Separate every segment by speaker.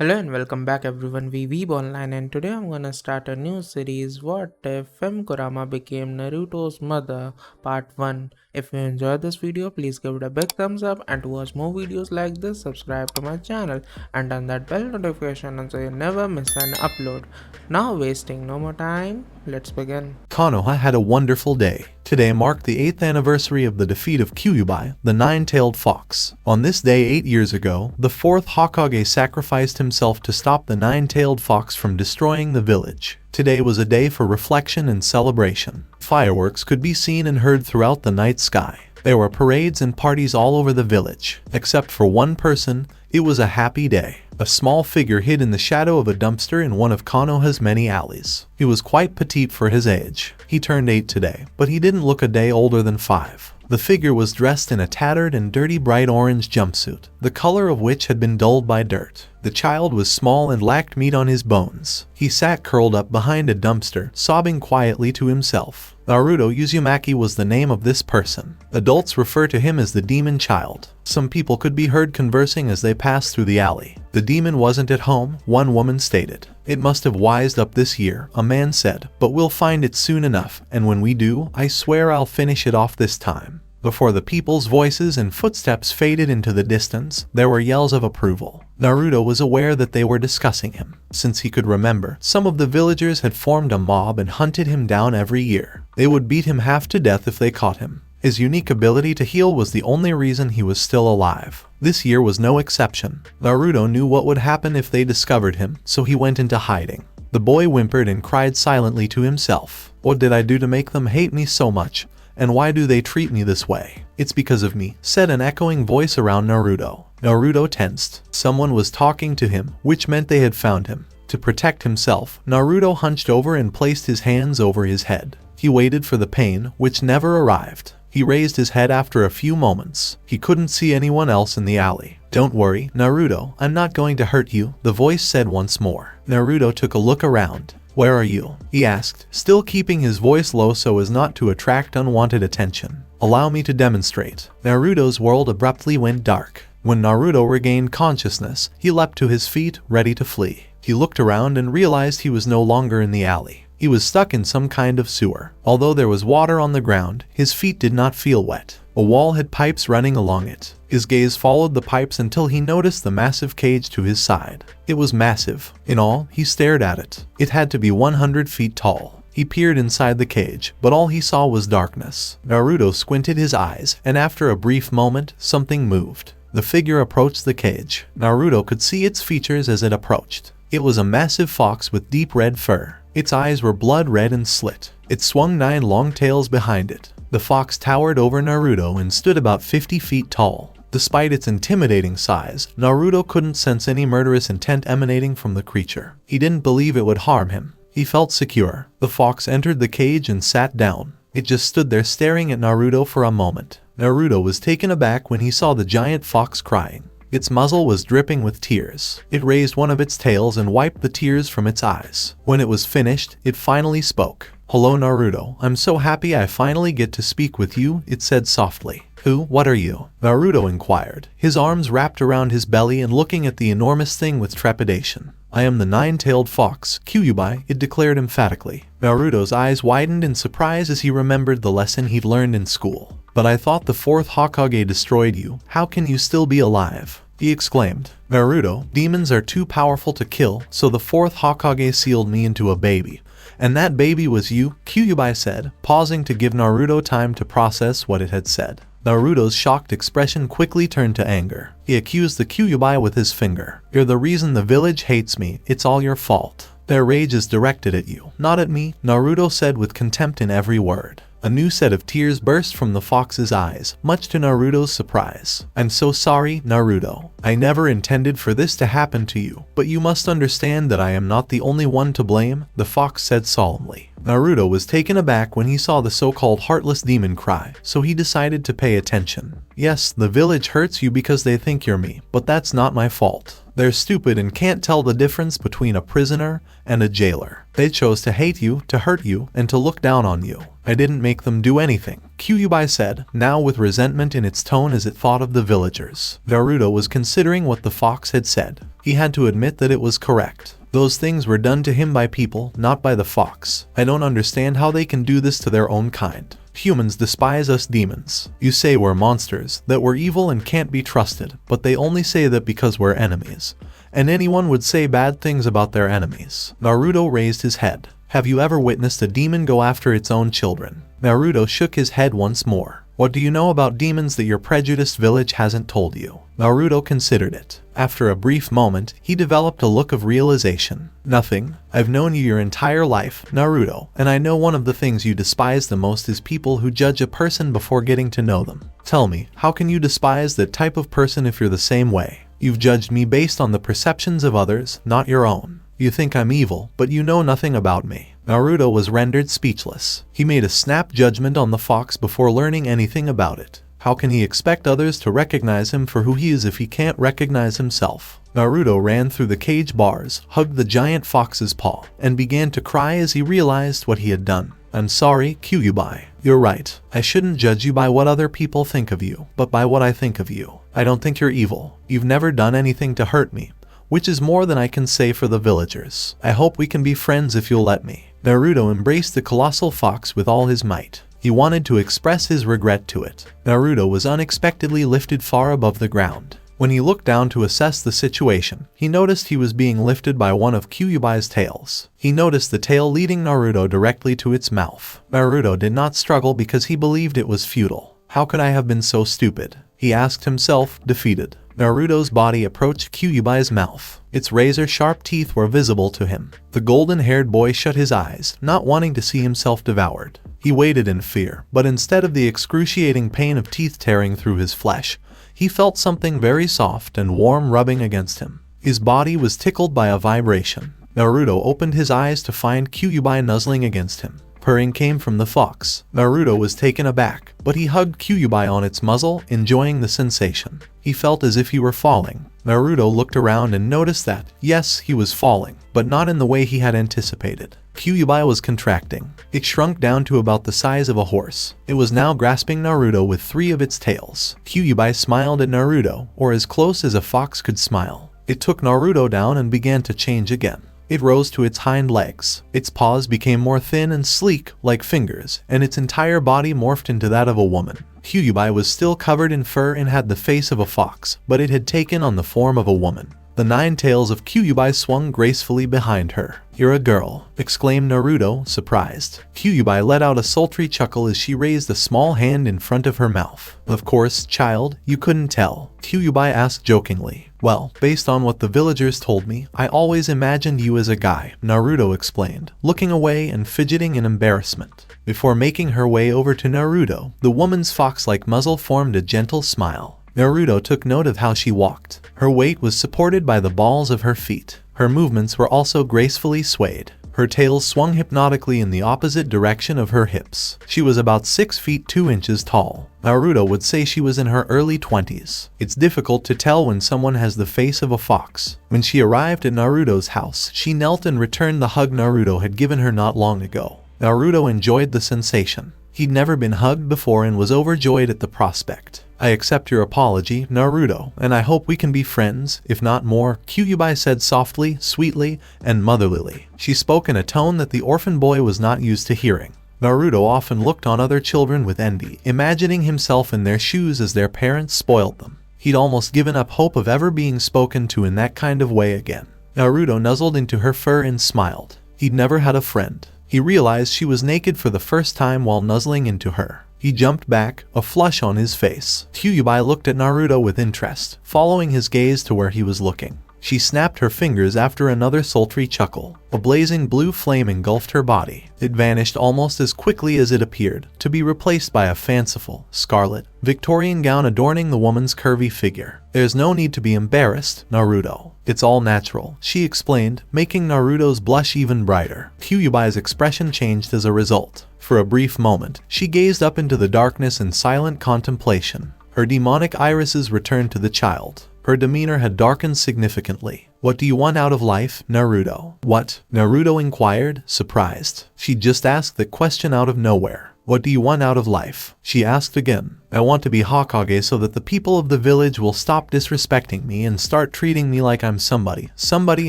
Speaker 1: Hello and welcome back everyone, we Weeb Online, and today I'm gonna start a new series, What If Kurama Became Naruto's Mother, Part 1. If you enjoyed this video, please give it a big thumbs up, and to watch more videos like this, subscribe to my channel and turn that bell notification so you never miss an upload. Now wasting no more time, let's begin.
Speaker 2: Konoha had a wonderful day. Today marked the 8th anniversary of the defeat of Kyuubi, the nine-tailed fox. On this day 8 years ago, the 4th Hokage sacrificed himself to stop the nine-tailed fox from destroying the village. Today was a day for reflection and celebration. Fireworks could be seen and heard throughout the night sky. There were parades and parties all over the village. Except for one person, it was a happy day. A small figure hid in the shadow of a dumpster in one of Konoha's many alleys. He was quite petite for his age. He turned 8 today, but he didn't look a day older than 5. The figure was dressed in a tattered and dirty bright orange jumpsuit, the color of which had been dulled by dirt. The child was small and lacked meat on his bones. He sat curled up behind a dumpster, sobbing quietly to himself. Naruto Uzumaki was the name of this person. Adults refer to him as the demon child. Some people could be heard conversing as they passed through the alley. The demon wasn't at home, one woman stated. It must have wised up this year, a man said, but we'll find it soon enough, and when we do, I swear I'll finish it off this time. Before the people's voices and footsteps faded into the distance, there were yells of approval. Naruto was aware that they were discussing him. Since he could remember, some of the villagers had formed a mob and hunted him down every year. They would beat him half to death if they caught him. His unique ability to heal was the only reason he was still alive. This year was no exception. Naruto knew what would happen if they discovered him, so he went into hiding. The boy whimpered and cried silently to himself. What did I do to make them hate me so much? And why do they treat me this way? It's because of me, said an echoing voice around Naruto. Naruto tensed. Someone was talking to him, which meant they had found him. To protect himself, Naruto hunched over and placed his hands over his head. He waited for the pain, which never arrived. He raised his head after a few moments. He couldn't see anyone else in the alley. Don't worry, Naruto, I'm not going to hurt you, the voice said once more. Naruto took a look around. Where are you? He asked, still keeping his voice low so as not to attract unwanted attention. Allow me to demonstrate. Naruto's world abruptly went dark. When Naruto regained consciousness, he leapt to his feet, ready to flee. He looked around and realized he was no longer in the alley. He was stuck in some kind of sewer. Although there was water on the ground, his feet did not feel wet. A wall had pipes running along it. His gaze followed the pipes until he noticed the massive cage to his side. It was massive. In all, he stared at it. It had to be 100 feet tall. He peered inside the cage, but all he saw was darkness. Naruto squinted his eyes, and after a brief moment, something moved. The figure approached the cage. Naruto could see its features as it approached. It was a massive fox with deep red fur. Its eyes were blood red and slit. It swung 9 long tails behind it. The fox towered over Naruto and stood about 50 feet tall. Despite its intimidating size, Naruto couldn't sense any murderous intent emanating from the creature. He didn't believe it would harm him. He felt secure. The fox entered the cage and sat down. It just stood there staring at Naruto for a moment. Naruto was taken aback when he saw the giant fox crying. Its muzzle was dripping with tears. It raised one of its tails and wiped the tears from its eyes. When it was finished, it finally spoke. Hello Naruto, I'm so happy I finally get to speak with you, it said softly. Who, what are you? Naruto inquired, his arms wrapped around his belly and looking at the enormous thing with trepidation. I am the nine-tailed fox, Kyuubi, it declared emphatically. Naruto's eyes widened in surprise as he remembered the lesson he'd learned in school. But I thought the 4th Hokage destroyed you, how can you still be alive? He exclaimed. Naruto, demons are too powerful to kill, so the 4th Hokage sealed me into a baby. And that baby was you, Kyuubi said, pausing to give Naruto time to process what it had said. Naruto's shocked expression quickly turned to anger. He accused the Kyuubi with his finger. You're the reason the village hates me, it's all your fault. Their rage is directed at you, not at me, Naruto said with contempt in every word. A new set of tears burst from the fox's eyes, much to Naruto's surprise. I'm so sorry, Naruto. I never intended for this to happen to you, but you must understand that I am not the only one to blame, the fox said solemnly. Naruto was taken aback when he saw the so-called heartless demon cry, so he decided to pay attention. Yes, the village hurts you because they think you're me, but that's not my fault. They're stupid and can't tell the difference between a prisoner and a jailer. They chose to hate you, to hurt you, and to look down on you. I didn't make them do anything, Kyuubi said, now with resentment in its tone as it thought of the villagers. Naruto was considering what the fox had said. He had to admit that it was correct. Those things were done to him by people, not by the fox. I don't understand how they can do this to their own kind. Humans despise us demons. You say we're monsters, that we're evil and can't be trusted, but they only say that because we're enemies. And anyone would say bad things about their enemies. Naruto raised his head. Have you ever witnessed a demon go after its own children? Naruto shook his head once more. What do you know about demons that your prejudiced village hasn't told you? Naruto considered it. After a brief moment, he developed a look of realization. Nothing. I've known you your entire life, Naruto, and I know one of the things you despise the most is people who judge a person before getting to know them. Tell me, how can you despise that type of person if you're the same way? You've judged me based on the perceptions of others, not your own. You think I'm evil, but you know nothing about me. Naruto was rendered speechless. He made a snap judgment on the fox before learning anything about it. How can he expect others to recognize him for who he is if he can't recognize himself? Naruto ran through the cage bars, hugged the giant fox's paw, and began to cry as he realized what he had done. I'm sorry, Kyuubi. You're right. I shouldn't judge you by what other people think of you, but by what I think of you. I don't think you're evil. You've never done anything to hurt me, which is more than I can say for the villagers. I hope we can be friends if you'll let me. Naruto embraced the colossal fox with all his might. He wanted to express his regret to it. Naruto was unexpectedly lifted far above the ground. When he looked down to assess the situation, he noticed he was being lifted by one of Kyuubi's tails. He noticed the tail leading Naruto directly to its mouth. Naruto did not struggle because he believed it was futile. How could I have been so stupid? He asked himself, defeated. Naruto's body approached Kyuubi's mouth. Its razor-sharp teeth were visible to him. The golden-haired boy shut his eyes, not wanting to see himself devoured. He waited in fear, but instead of the excruciating pain of teeth tearing through his flesh, he felt something very soft and warm rubbing against him. His body was tickled by a vibration. Naruto opened his eyes to find Kyuubi nuzzling against him. Purring came from the fox. Naruto was taken aback, but he hugged Kyuubi on its muzzle, enjoying the sensation. He felt as if he were falling. Naruto looked around and noticed that, yes, he was falling, but not in the way he had anticipated. Kyuubi was contracting. It shrunk down to about the size of a horse. It was now grasping Naruto with 3 of its tails. Kyuubi smiled at Naruto, or as close as a fox could smile. It took Naruto down and began to change again. It rose to its hind legs. Its paws became more thin and sleek, like fingers, and its entire body morphed into that of a woman. Kyuubi was still covered in fur and had the face of a fox, but it had taken on the form of a woman. The 9 tails of Kyuubi swung gracefully behind her. You're a girl, exclaimed Naruto, surprised. Kyuubi let out a sultry chuckle as she raised a small hand in front of her mouth. Of course, child, you couldn't tell, Kyuubi asked jokingly. Well, based on what the villagers told me, I always imagined you as a guy, Naruto explained, looking away and fidgeting in embarrassment. Before making her way over to Naruto, the woman's fox-like muzzle formed a gentle smile. Naruto took note of how she walked. Her weight was supported by the balls of her feet. Her movements were also gracefully swayed. Her tail swung hypnotically in the opposite direction of her hips. She was about 6 feet 2 inches tall. Naruto would say she was in her early 20s. It's difficult to tell when someone has the face of a fox. When she arrived at Naruto's house, she knelt and returned the hug Naruto had given her not long ago. Naruto enjoyed the sensation. He'd never been hugged before and was overjoyed at the prospect. I accept your apology, Naruto, and I hope we can be friends, if not more, Kyuubi said softly, sweetly, and motherlily. She spoke in a tone that the orphan boy was not used to hearing. Naruto often looked on other children with envy, imagining himself in their shoes as their parents spoiled them. He'd almost given up hope of ever being spoken to in that kind of way again. Naruto nuzzled into her fur and smiled. He'd never had a friend. He realized she was naked for the first time while nuzzling into her. He jumped back, a flush on his face. Kyuubi looked at Naruto with interest, following his gaze to where he was looking. She snapped her fingers after another sultry chuckle. A blazing blue flame engulfed her body. It vanished almost as quickly as it appeared, to be replaced by a fanciful, scarlet, Victorian gown adorning the woman's curvy figure. There's no need to be embarrassed, Naruto. It's all natural, she explained, making Naruto's blush even brighter. Kyuubi's expression changed as a result. For a brief moment, she gazed up into the darkness in silent contemplation. Her demonic irises returned to the child. Her demeanor had darkened significantly. What do you want out of life, Naruto? What? Naruto inquired, surprised. She just asked that question out of nowhere. What do you want out of life? She asked again. I want to be Hokage so that the people of the village will stop disrespecting me and start treating me like I'm somebody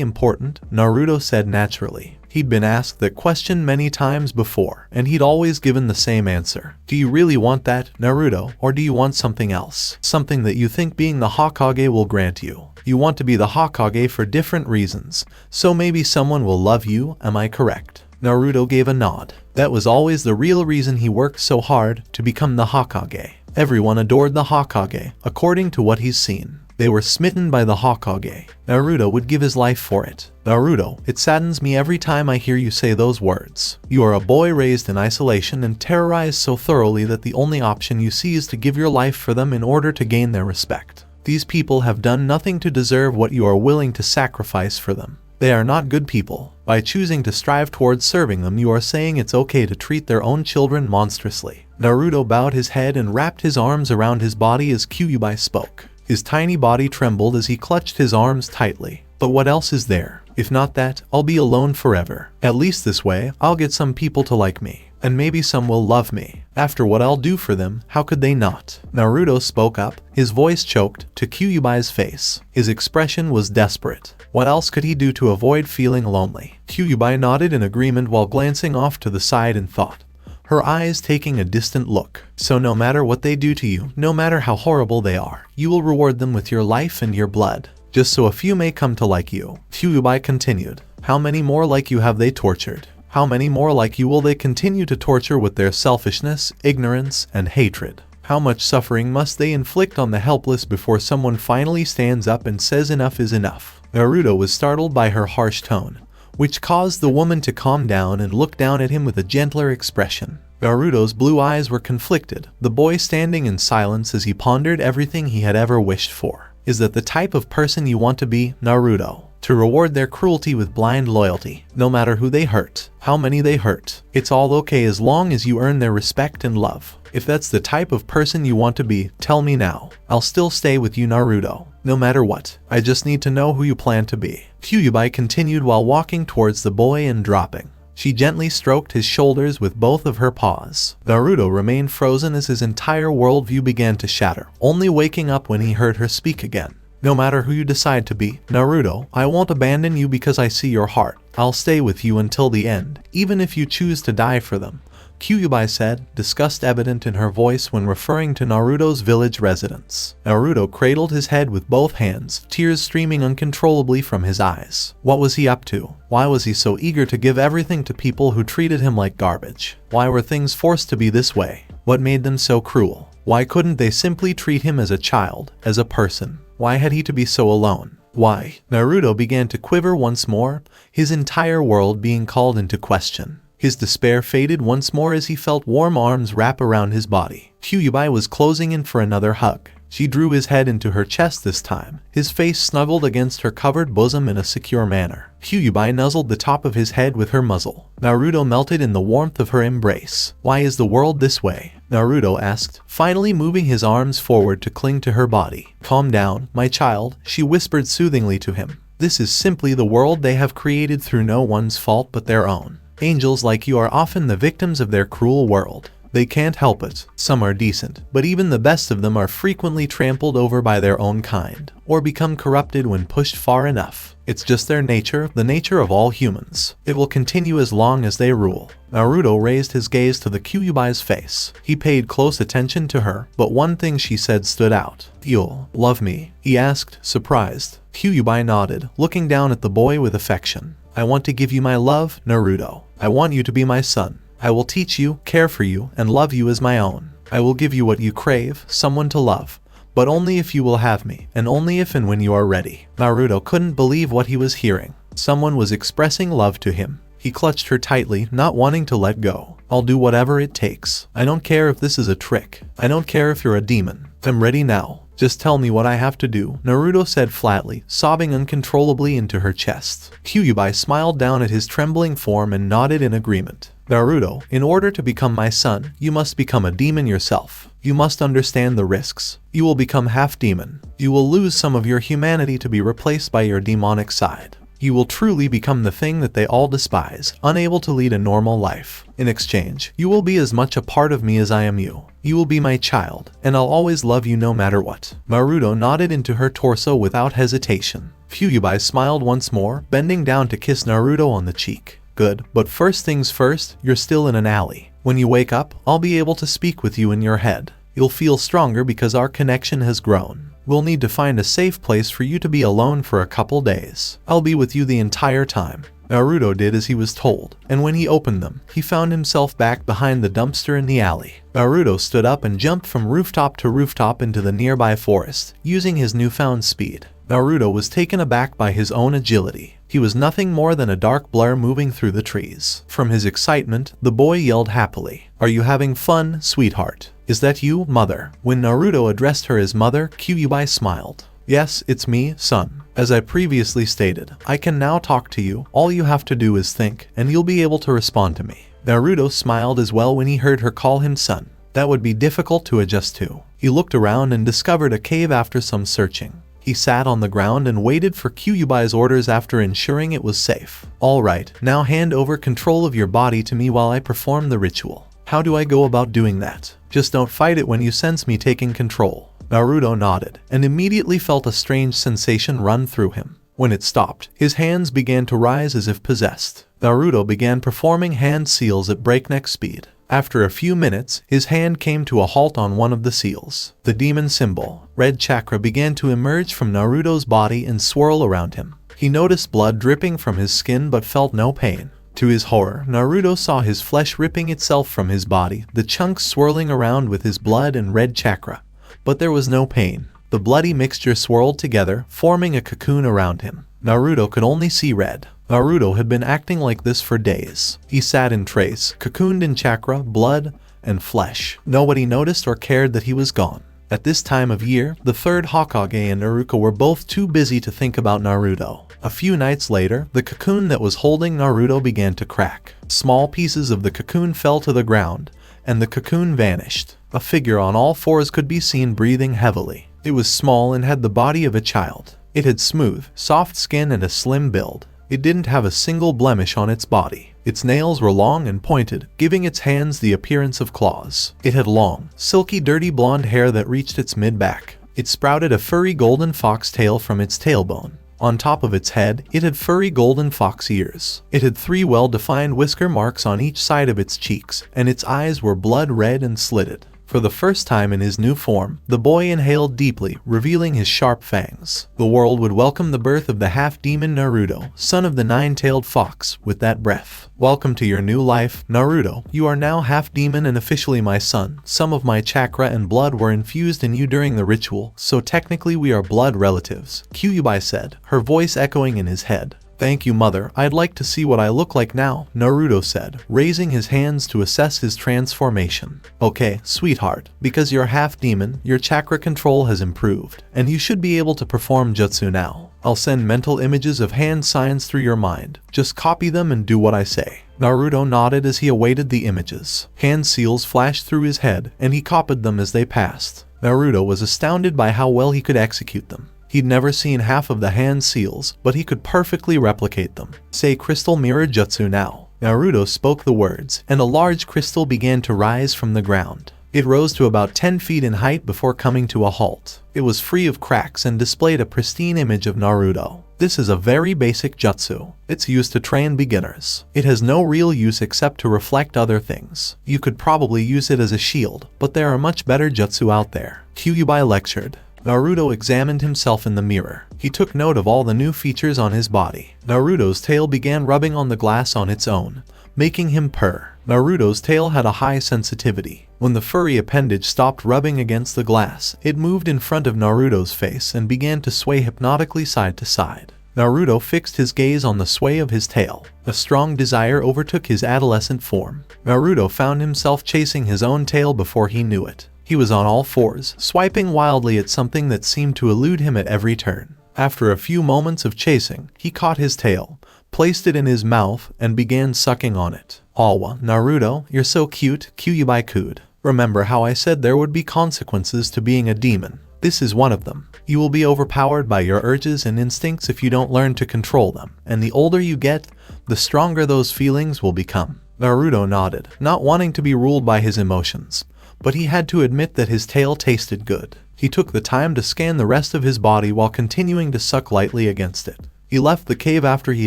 Speaker 2: important, Naruto said naturally. He'd been asked that question many times before, and he'd always given the same answer. Do you really want that, Naruto, or do you want something else? Something that you think being the Hokage will grant you. You want to be the Hokage for different reasons, so maybe someone will love you, am I correct? Naruto gave a nod. That was always the real reason he worked so hard to become the Hokage. Everyone adored the Hokage, according to what he's seen. They were smitten by the Hokage. Naruto would give his life for it. Naruto, it saddens me every time I hear you say those words. You are a boy raised in isolation and terrorized so thoroughly that the only option you see is to give your life for them in order to gain their respect. These people have done nothing to deserve what you are willing to sacrifice for them. They are not good people. By choosing to strive towards serving them, you are saying it's okay to treat their own children monstrously. Naruto bowed his head and wrapped his arms around his body as Kyuubi spoke. His tiny body trembled as he clutched his arms tightly. But what else is there? If not that, I'll be alone forever. At least this way, I'll get some people to like me. And maybe some will love me. After what I'll do for them, how could they not? Naruto spoke up, his voice choked, to Kyuubi's face. His expression was desperate. What else could he do to avoid feeling lonely? Kyuubi nodded in agreement while glancing off to the side in thought, her eyes taking a distant look. So no matter what they do to you, no matter how horrible they are, you will reward them with your life and your blood, just so a few may come to like you. Kyuubi continued. How many more like you have they tortured? How many more like you will they continue to torture with their selfishness, ignorance, and hatred? How much suffering must they inflict on the helpless before someone finally stands up and says enough is enough? Naruto was startled by her harsh tone, which caused the woman to calm down and look down at him with a gentler expression. Naruto's blue eyes were conflicted, the boy standing in silence as he pondered everything he had ever wished for. Is that the type of person you want to be, Naruto? To reward their cruelty with blind loyalty, no matter who they hurt, how many they hurt. It's all okay as long as you earn their respect and love. If that's the type of person you want to be, tell me now. I'll still stay with you, Naruto. No matter what, I just need to know who you plan to be. Kyuubi continued while walking towards the boy and dropping. She gently stroked his shoulders with both of her paws. Naruto remained frozen as his entire worldview began to shatter, only waking up when he heard her speak again. No matter who you decide to be, Naruto, I won't abandon you because I see your heart. I'll stay with you until the end, even if you choose to die for them. Kyuubi said, disgust evident in her voice when referring to Naruto's village residence. Naruto cradled his head with both hands, tears streaming uncontrollably from his eyes. What was he up to? Why was he so eager to give everything to people who treated him like garbage? Why were things forced to be this way? What made them so cruel? Why couldn't they simply treat him as a child, as a person? Why had he to be so alone? Why? Naruto began to quiver once more, his entire world being called into question. His despair faded once more as he felt warm arms wrap around his body. Kyuubi was closing in for another hug. She drew his head into her chest this time, his face snuggled against her covered bosom in a secure manner. Kyuubi nuzzled the top of his head with her muzzle. Naruto melted in the warmth of her embrace. Why is the world this way? Naruto asked, finally moving his arms forward to cling to her body. Calm down, my child, she whispered soothingly to him. This is simply the world they have created through no one's fault but their own. Angels like you are often the victims of their cruel world. They can't help it. Some are decent, but even the best of them are frequently trampled over by their own kind, or become corrupted when pushed far enough. It's just their nature, the nature of all humans. It will continue as long as they rule. Naruto raised his gaze to the Kyuubi's face. He paid close attention to her, but one thing she said stood out. You'll love me? He asked, surprised. Kyuubi nodded, looking down at the boy with affection. I want to give you my love, Naruto. I want you to be my son. I will teach you, care for you, and love you as my own. I will give you what you crave, someone to love. But only if you will have me, and only if and when you are ready. Naruto couldn't believe what he was hearing. Someone was expressing love to him. He clutched her tightly, not wanting to let go. I'll do whatever it takes. I don't care if this is a trick. I don't care if you're a demon. I'm ready now. Just tell me what I have to do, Naruto said flatly, sobbing uncontrollably into her chest. Kyuubi smiled down at his trembling form and nodded in agreement. Naruto, in order to become my son, you must become a demon yourself. You must understand the risks. You will become half demon. You will lose some of your humanity to be replaced by your demonic side. you will truly become the thing that they all despise, unable to lead a normal life. In exchange, you will be as much a part of me as I am you. You will be my child, and I'll always love you no matter what." Naruto nodded into her torso without hesitation. Kyuubi smiled once more, bending down to kiss Naruto on the cheek. "Good, but first things first, you're still in an alley. When you wake up, I'll be able to speak with you in your head. You'll feel stronger because our connection has grown. We'll need to find a safe place for you to be alone for a couple days. I'll be with you the entire time." Naruto did as he was told, and when he opened them, he found himself back behind the dumpster in the alley. Naruto stood up and jumped from rooftop to rooftop into the nearby forest, using his newfound speed. Naruto was taken aback by his own agility. He was nothing more than a dark blur moving through the trees. From his excitement, the boy yelled happily, "Are you having fun, sweetheart? Is that you, mother?" When Naruto addressed her as mother, Kyuubi smiled. "Yes, it's me, son. As I previously stated, I can now talk to you. All you have to do is think, and you'll be able to respond to me." Naruto smiled as well when he heard her call him son. That would be difficult to adjust to. He looked around and discovered a cave after some searching. He sat on the ground and waited for Kyuubi's orders after ensuring it was safe. "All right, now hand over control of your body to me while I perform the ritual." "How do I go about doing that?" "Just don't fight it when you sense me taking control." Naruto nodded, and immediately felt a strange sensation run through him. When it stopped, his hands began to rise as if possessed. Naruto began performing hand seals at breakneck speed. After a few minutes, his hand came to a halt on one of the seals. The demon symbol, red chakra, began to emerge from Naruto's body and swirl around him. He noticed blood dripping from his skin but felt no pain. To his horror, Naruto saw his flesh ripping itself from his body, the chunks swirling around with his blood and red chakra. But there was no pain. The bloody mixture swirled together, forming a cocoon around him. Naruto could only see red. Naruto had been acting like this for days. He sat in trace, cocooned in chakra, blood, and flesh. Nobody noticed or cared that he was gone. At this time of year, the third Hokage and Naruto were both too busy to think about Naruto. A few nights later, the cocoon that was holding Naruto began to crack. Small pieces of the cocoon fell to the ground, and the cocoon vanished. A figure on all fours could be seen breathing heavily. It was small and had the body of a child. It had smooth, soft skin and a slim build. It didn't have a single blemish on its body. Its nails were long and pointed, giving its hands the appearance of claws. It had long, silky, dirty blonde hair that reached its mid-back. It sprouted a furry golden fox tail from its tailbone. On top of its head, it had furry golden fox ears. It had 3 well-defined whisker marks on each side of its cheeks, and its eyes were blood red and slitted. For the first time in his new form, the boy inhaled deeply, revealing his sharp fangs. The world would welcome the birth of the half-demon Naruto, son of the nine-tailed fox, with that breath. "Welcome to your new life, Naruto. You are now half-demon and officially my son. Some of my chakra and blood were infused in you during the ritual, so technically we are blood relatives," Kyuubi said, her voice echoing in his head. "Thank you, mother. I'd like to see what I look like now," Naruto said, raising his hands to assess his transformation. "Okay, sweetheart, because you're half demon, your chakra control has improved, and you should be able to perform jutsu now. I'll send mental images of hand signs through your mind. Just copy them and do what I say." Naruto nodded as he awaited the images. Hand seals flashed through his head, and he copied them as they passed. Naruto was astounded by how well he could execute them. He'd never seen half of the hand seals, but he could perfectly replicate them. "Say crystal mirror jutsu now." Naruto spoke the words, and a large crystal began to rise from the ground. It rose to about 10 feet in height before coming to a halt. It was free of cracks and displayed a pristine image of Naruto. This is a very basic jutsu. It's used to train beginners. It has no real use except to reflect other things. You could probably use it as a shield, but there are much better jutsu out there, Kyuubi lectured. Naruto examined himself in the mirror. He took note of all the new features on his body. Naruto's tail began rubbing on the glass on its own, making him purr. Naruto's tail had a high sensitivity. When the furry appendage stopped rubbing against the glass, it moved in front of Naruto's face and began to sway hypnotically side to side. Naruto fixed his gaze on the sway of his tail. A strong desire overtook his adolescent form. Naruto found himself chasing his own tail before he knew it. He was on all fours, swiping wildly at something that seemed to elude him at every turn. After a few moments of chasing, he caught his tail, placed it in his mouth, and began sucking on it. "Awa, Naruto, you're so cute," Kyuubi cooed. "Remember how I said there would be consequences to being a demon? This is one of them. You will be overpowered by your urges and instincts if you don't learn to control them, and the older you get, the stronger those feelings will become. Naruto nodded, not wanting to be ruled by his emotions, but he had to admit that his tail tasted good. He took the time to scan the rest of his body while continuing to suck lightly against it. He left the cave after he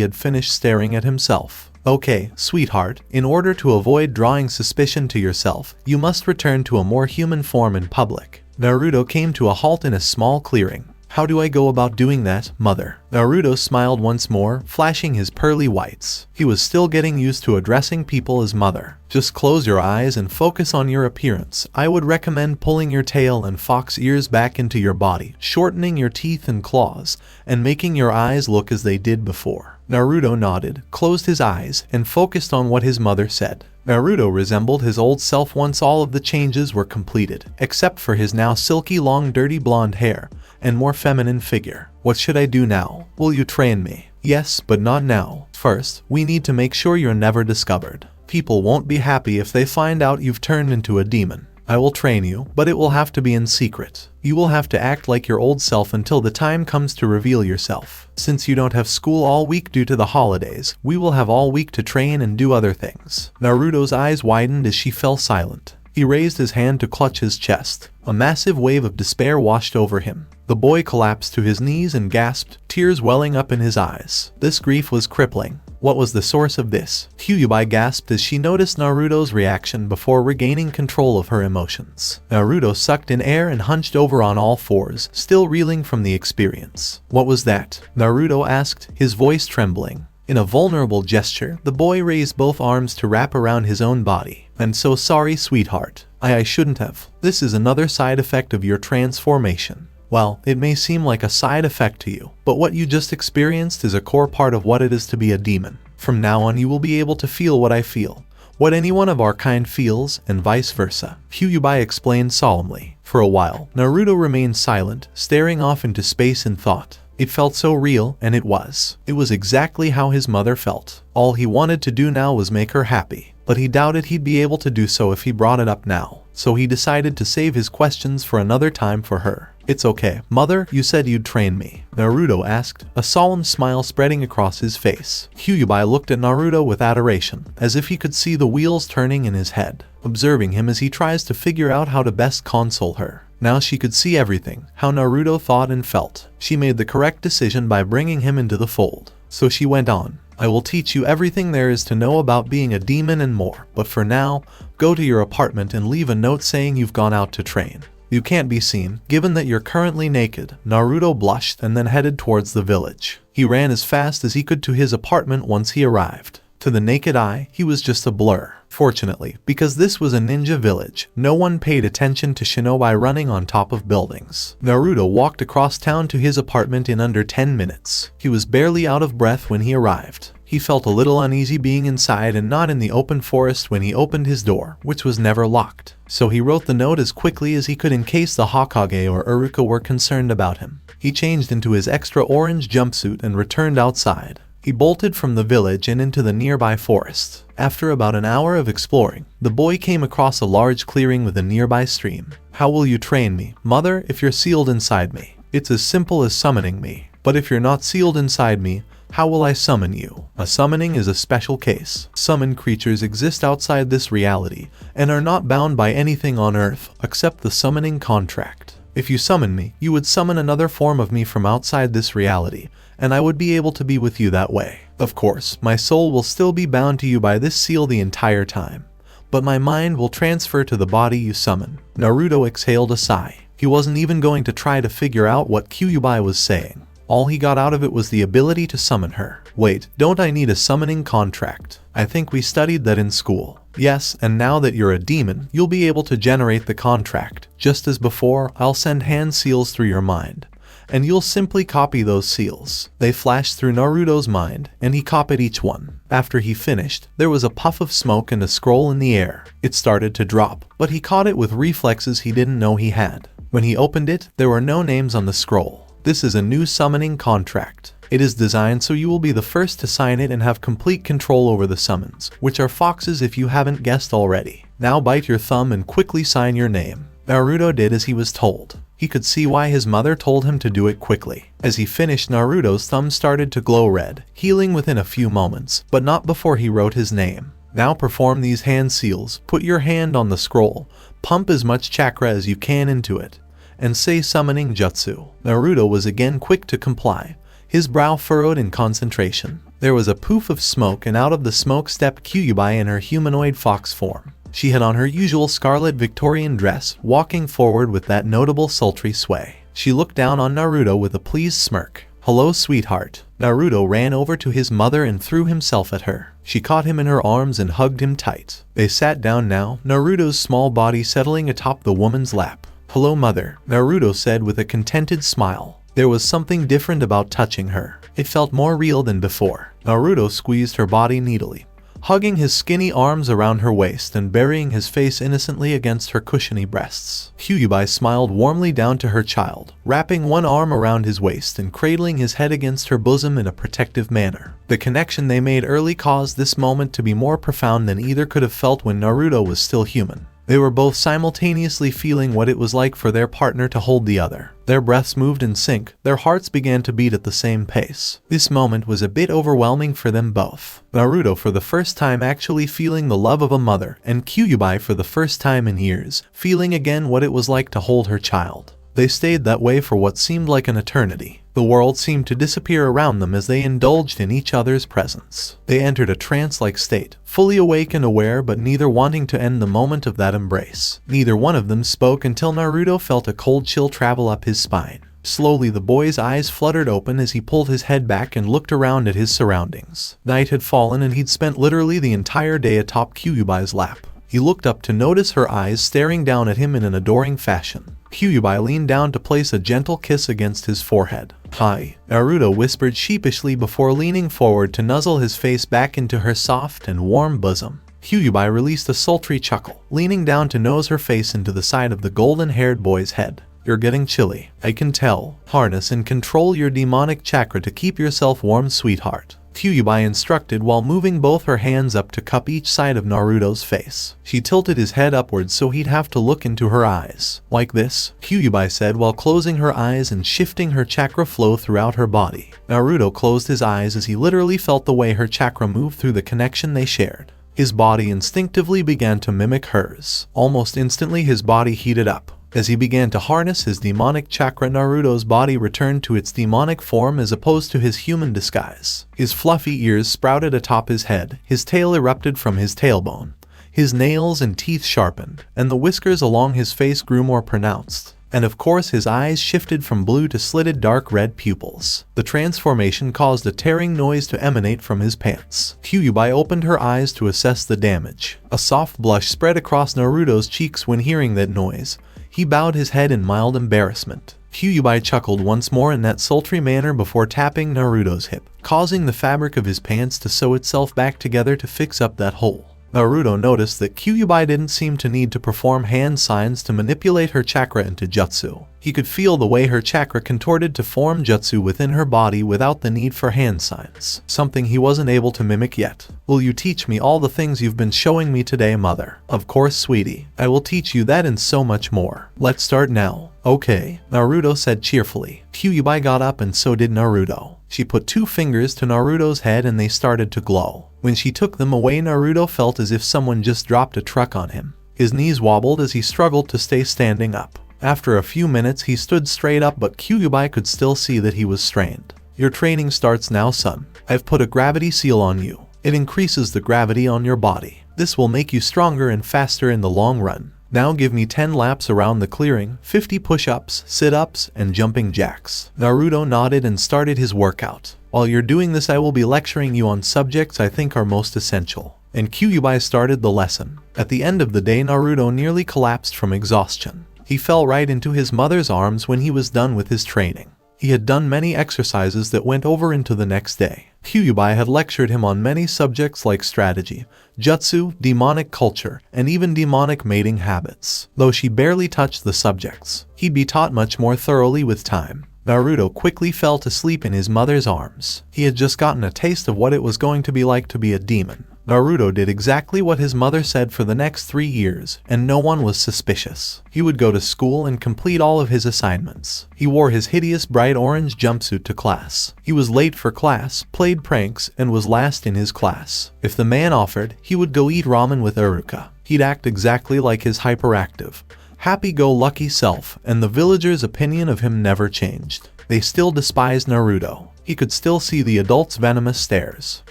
Speaker 2: had finished staring at himself. Okay, sweetheart, in order to avoid drawing suspicion to yourself, you must return to a more human form in public. Naruto came to a halt in a small clearing. How do I go about doing that, mother? Naruto smiled once more, flashing his pearly whites. He was still getting used to addressing people as mother. Just close your eyes and focus on your appearance. I would recommend pulling your tail and fox ears back into your body, shortening your teeth and claws, and making your eyes look as they did before. Naruto nodded, closed his eyes, and focused on what his mother said. Naruto resembled his old self once all of the changes were completed, except for his now silky long dirty blonde hair and more feminine figure. What should I do now? Will you train me? Yes, but not now. First, we need to make sure you're never discovered. People won't be happy if they find out you've turned into a demon. I will train you, but it will have to be in secret. You will have to act like your old self until the time comes to reveal yourself. Since you don't have school all week due to the holidays, we will have all week to train and do other things. Naruto's eyes widened as she fell silent. He raised his hand to clutch his chest. A massive wave of despair washed over him. The boy collapsed to his knees and gasped, tears welling up in his eyes. This grief was crippling. What was the source of this? Kyuubi gasped as she noticed Naruto's reaction before regaining control of her emotions. Naruto sucked in air and hunched over on all fours, still reeling from the experience. What was that? Naruto asked, his voice trembling. In a vulnerable gesture, the boy raised both arms to wrap around his own body. I'm so sorry, sweetheart. I shouldn't have. This is another side effect of your transformation. Well, it may seem like a side effect to you, but what you just experienced is a core part of what it is to be a demon. From now on you will be able to feel what I feel, what anyone of our kind feels, and vice versa, Kyuubi explained solemnly. For a while, Naruto remained silent, staring off into space in thought. It felt so real, and it was. It was exactly how his mother felt. All he wanted to do now was make her happy, but he doubted he'd be able to do so if he brought it up now. So he decided to save his questions for another time for her. It's okay, mother, you said you'd train me, Naruto asked, a solemn smile spreading across his face. Kyuubi looked at Naruto with adoration, as if he could see the wheels turning in his head, observing him as he tries to figure out how to best console her. Now she could see everything, how Naruto thought and felt. She made the correct decision by bringing him into the fold. So she went on. I will teach you everything there is to know about being a demon and more, but for now, go to your apartment and leave a note saying you've gone out to train. You can't be seen, given that you're currently naked. Naruto blushed and then headed towards the village. He ran as fast as he could to his apartment once he arrived. To the naked eye, he was just a blur. Fortunately, because this was a ninja village, no one paid attention to shinobi running on top of buildings. Naruto walked across town to his apartment in under 10 minutes. He was barely out of breath when he arrived. He felt a little uneasy being inside and not in the open forest when he opened his door, which was never locked. So he wrote the note as quickly as he could in case the Hokage or Iruka were concerned about him. He changed into his extra orange jumpsuit and returned outside. He bolted from the village and into the nearby forest. After about an hour of exploring, the boy came across a large clearing with a nearby stream. How will you train me, mother, if you're sealed inside me? It's as simple as summoning me. But if you're not sealed inside me, how will I summon you? A summoning is a special case. Summoned creatures exist outside this reality and are not bound by anything on Earth except the summoning contract. If you summon me, you would summon another form of me from outside this reality, and I would be able to be with you that way. Of course, my soul will still be bound to you by this seal the entire time, but my mind will transfer to the body you summon. Naruto exhaled a sigh. He wasn't even going to try to figure out what Kyuubi was saying. All he got out of it was the ability to summon her. Wait, don't I need a summoning contract? I think we studied that in school. Yes, and now that you're a demon, you'll be able to generate the contract. Just as before, I'll send hand seals through your mind, and you'll simply copy those seals. They flashed through Naruto's mind, and he copied each one. After he finished, there was a puff of smoke and a scroll in the air. It started to drop, but he caught it with reflexes he didn't know he had. When he opened it, there were no names on the scroll. This is a new summoning contract. It is designed so you will be the first to sign it and have complete control over the summons, which are foxes if you haven't guessed already. Now bite your thumb and quickly sign your name. Naruto did as he was told. He could see why his mother told him to do it quickly. As he finished, Naruto's thumb started to glow red, healing within a few moments, but not before he wrote his name. Now perform these hand seals. Put your hand on the scroll, pump as much chakra as you can into it, and say summoning jutsu. Naruto was again quick to comply, his brow furrowed in concentration. There was a poof of smoke, and out of the smoke stepped Kyuubi in her humanoid fox form. She had on her usual scarlet Victorian dress, walking forward with that notable sultry sway. She looked down on Naruto with a pleased smirk. "Hello, sweetheart." Naruto ran over to his mother and threw himself at her. She caught him in her arms and hugged him tight. They sat down now, Naruto's small body settling atop the woman's lap. "Hello, mother," Naruto said with a contented smile. There was something different about touching her. It felt more real than before. Naruto squeezed her body needily, hugging his skinny arms around her waist and burying his face innocently against her cushiony breasts. Kyuubi smiled warmly down to her child, wrapping one arm around his waist and cradling his head against her bosom in a protective manner. The connection they made early caused this moment to be more profound than either could have felt when Naruto was still human. They were both simultaneously feeling what it was like for their partner to hold the other. Their breaths moved in sync, their hearts began to beat at the same pace. This moment was a bit overwhelming for them both. Naruto for the first time actually feeling the love of a mother, and Kyuubi for the first time in years, feeling again what it was like to hold her child. They stayed that way for what seemed like an eternity. The world seemed to disappear around them as they indulged in each other's presence. They entered a trance-like state, fully awake and aware, but neither wanting to end the moment of that embrace. Neither one of them spoke until Naruto felt a cold chill travel up his spine. Slowly the boy's eyes fluttered open as he pulled his head back and looked around at his surroundings. Night had fallen and he'd spent literally the entire day atop Kyuubi's lap. He looked up to notice her eyes staring down at him in an adoring fashion. Kyuubi leaned down to place a gentle kiss against his forehead. "Hi," Naruto whispered sheepishly before leaning forward to nuzzle his face back into her soft and warm bosom. Kyuubi released a sultry chuckle, leaning down to nose her face into the side of the golden-haired boy's head. "You're getting chilly, I can tell. Harness and control your demonic chakra to keep yourself warm, sweetheart," Kyuubi instructed while moving both her hands up to cup each side of Naruto's face. She tilted his head upwards so he'd have to look into her eyes. "Like this," Kyuubi said while closing her eyes and shifting her chakra flow throughout her body. Naruto closed his eyes as he literally felt the way her chakra moved through the connection they shared. His body instinctively began to mimic hers. Almost instantly his body heated up. As he began to harness his demonic chakra, Naruto's body returned to its demonic form as opposed to his human disguise. His fluffy ears sprouted atop his head, his tail erupted from his tailbone, his nails and teeth sharpened, and the whiskers along his face grew more pronounced. And of course his eyes shifted from blue to slitted dark red pupils. The transformation caused a tearing noise to emanate from his pants. Kyuubi opened her eyes to assess the damage. A soft blush spread across Naruto's cheeks when hearing that noise. He bowed his head in mild embarrassment. Kyuubi chuckled once more in that sultry manner before tapping Naruto's hip, causing the fabric of his pants to sew itself back together to fix up that hole. Naruto noticed that Kyuubi didn't seem to need to perform hand signs to manipulate her chakra into jutsu. He could feel the way her chakra contorted to form jutsu within her body without the need for hand signs, something he wasn't able to mimic yet. "Will you teach me all the things you've been showing me today, mother?" "Of course, sweetie. I will teach you that and so much more. Let's start now." "Okay," Naruto said cheerfully. Kyuubi got up and so did Naruto. She put 2 fingers to Naruto's head and they started to glow. When she took them away, Naruto felt as if someone just dropped a truck on him. His knees wobbled as he struggled to stay standing up. After a few minutes he stood straight up, but Kyuubi could still see that he was strained. "Your training starts now, son. I've put a gravity seal on you. It increases the gravity on your body. This will make you stronger and faster in the long run. Now give me 10 laps around the clearing, 50 push-ups, sit-ups, and jumping jacks." Naruto nodded and started his workout. "While you're doing this, I will be lecturing you on subjects I think are most essential." And Kyuubi started the lesson. At the end of the day, Naruto nearly collapsed from exhaustion. He fell right into his mother's arms when he was done with his training. He had done many exercises that went over into the next day. Kyuubi had lectured him on many subjects like strategy, jutsu, demonic culture, and even demonic mating habits. Though she barely touched the subjects, he'd be taught much more thoroughly with time. Naruto quickly fell to sleep in his mother's arms. He had just gotten a taste of what it was going to be like to be a demon. Naruto did exactly what his mother said for the next 3 years, and no one was suspicious. He would go to school and complete all of his assignments. He wore his hideous bright orange jumpsuit to class. He was late for class, played pranks, and was last in his class. If the man offered, he would go eat ramen with Iruka. He'd act exactly like his hyperactive, happy-go-lucky self, and the villagers' opinion of him never changed. They still despised Naruto. He could still see the adults' venomous stares,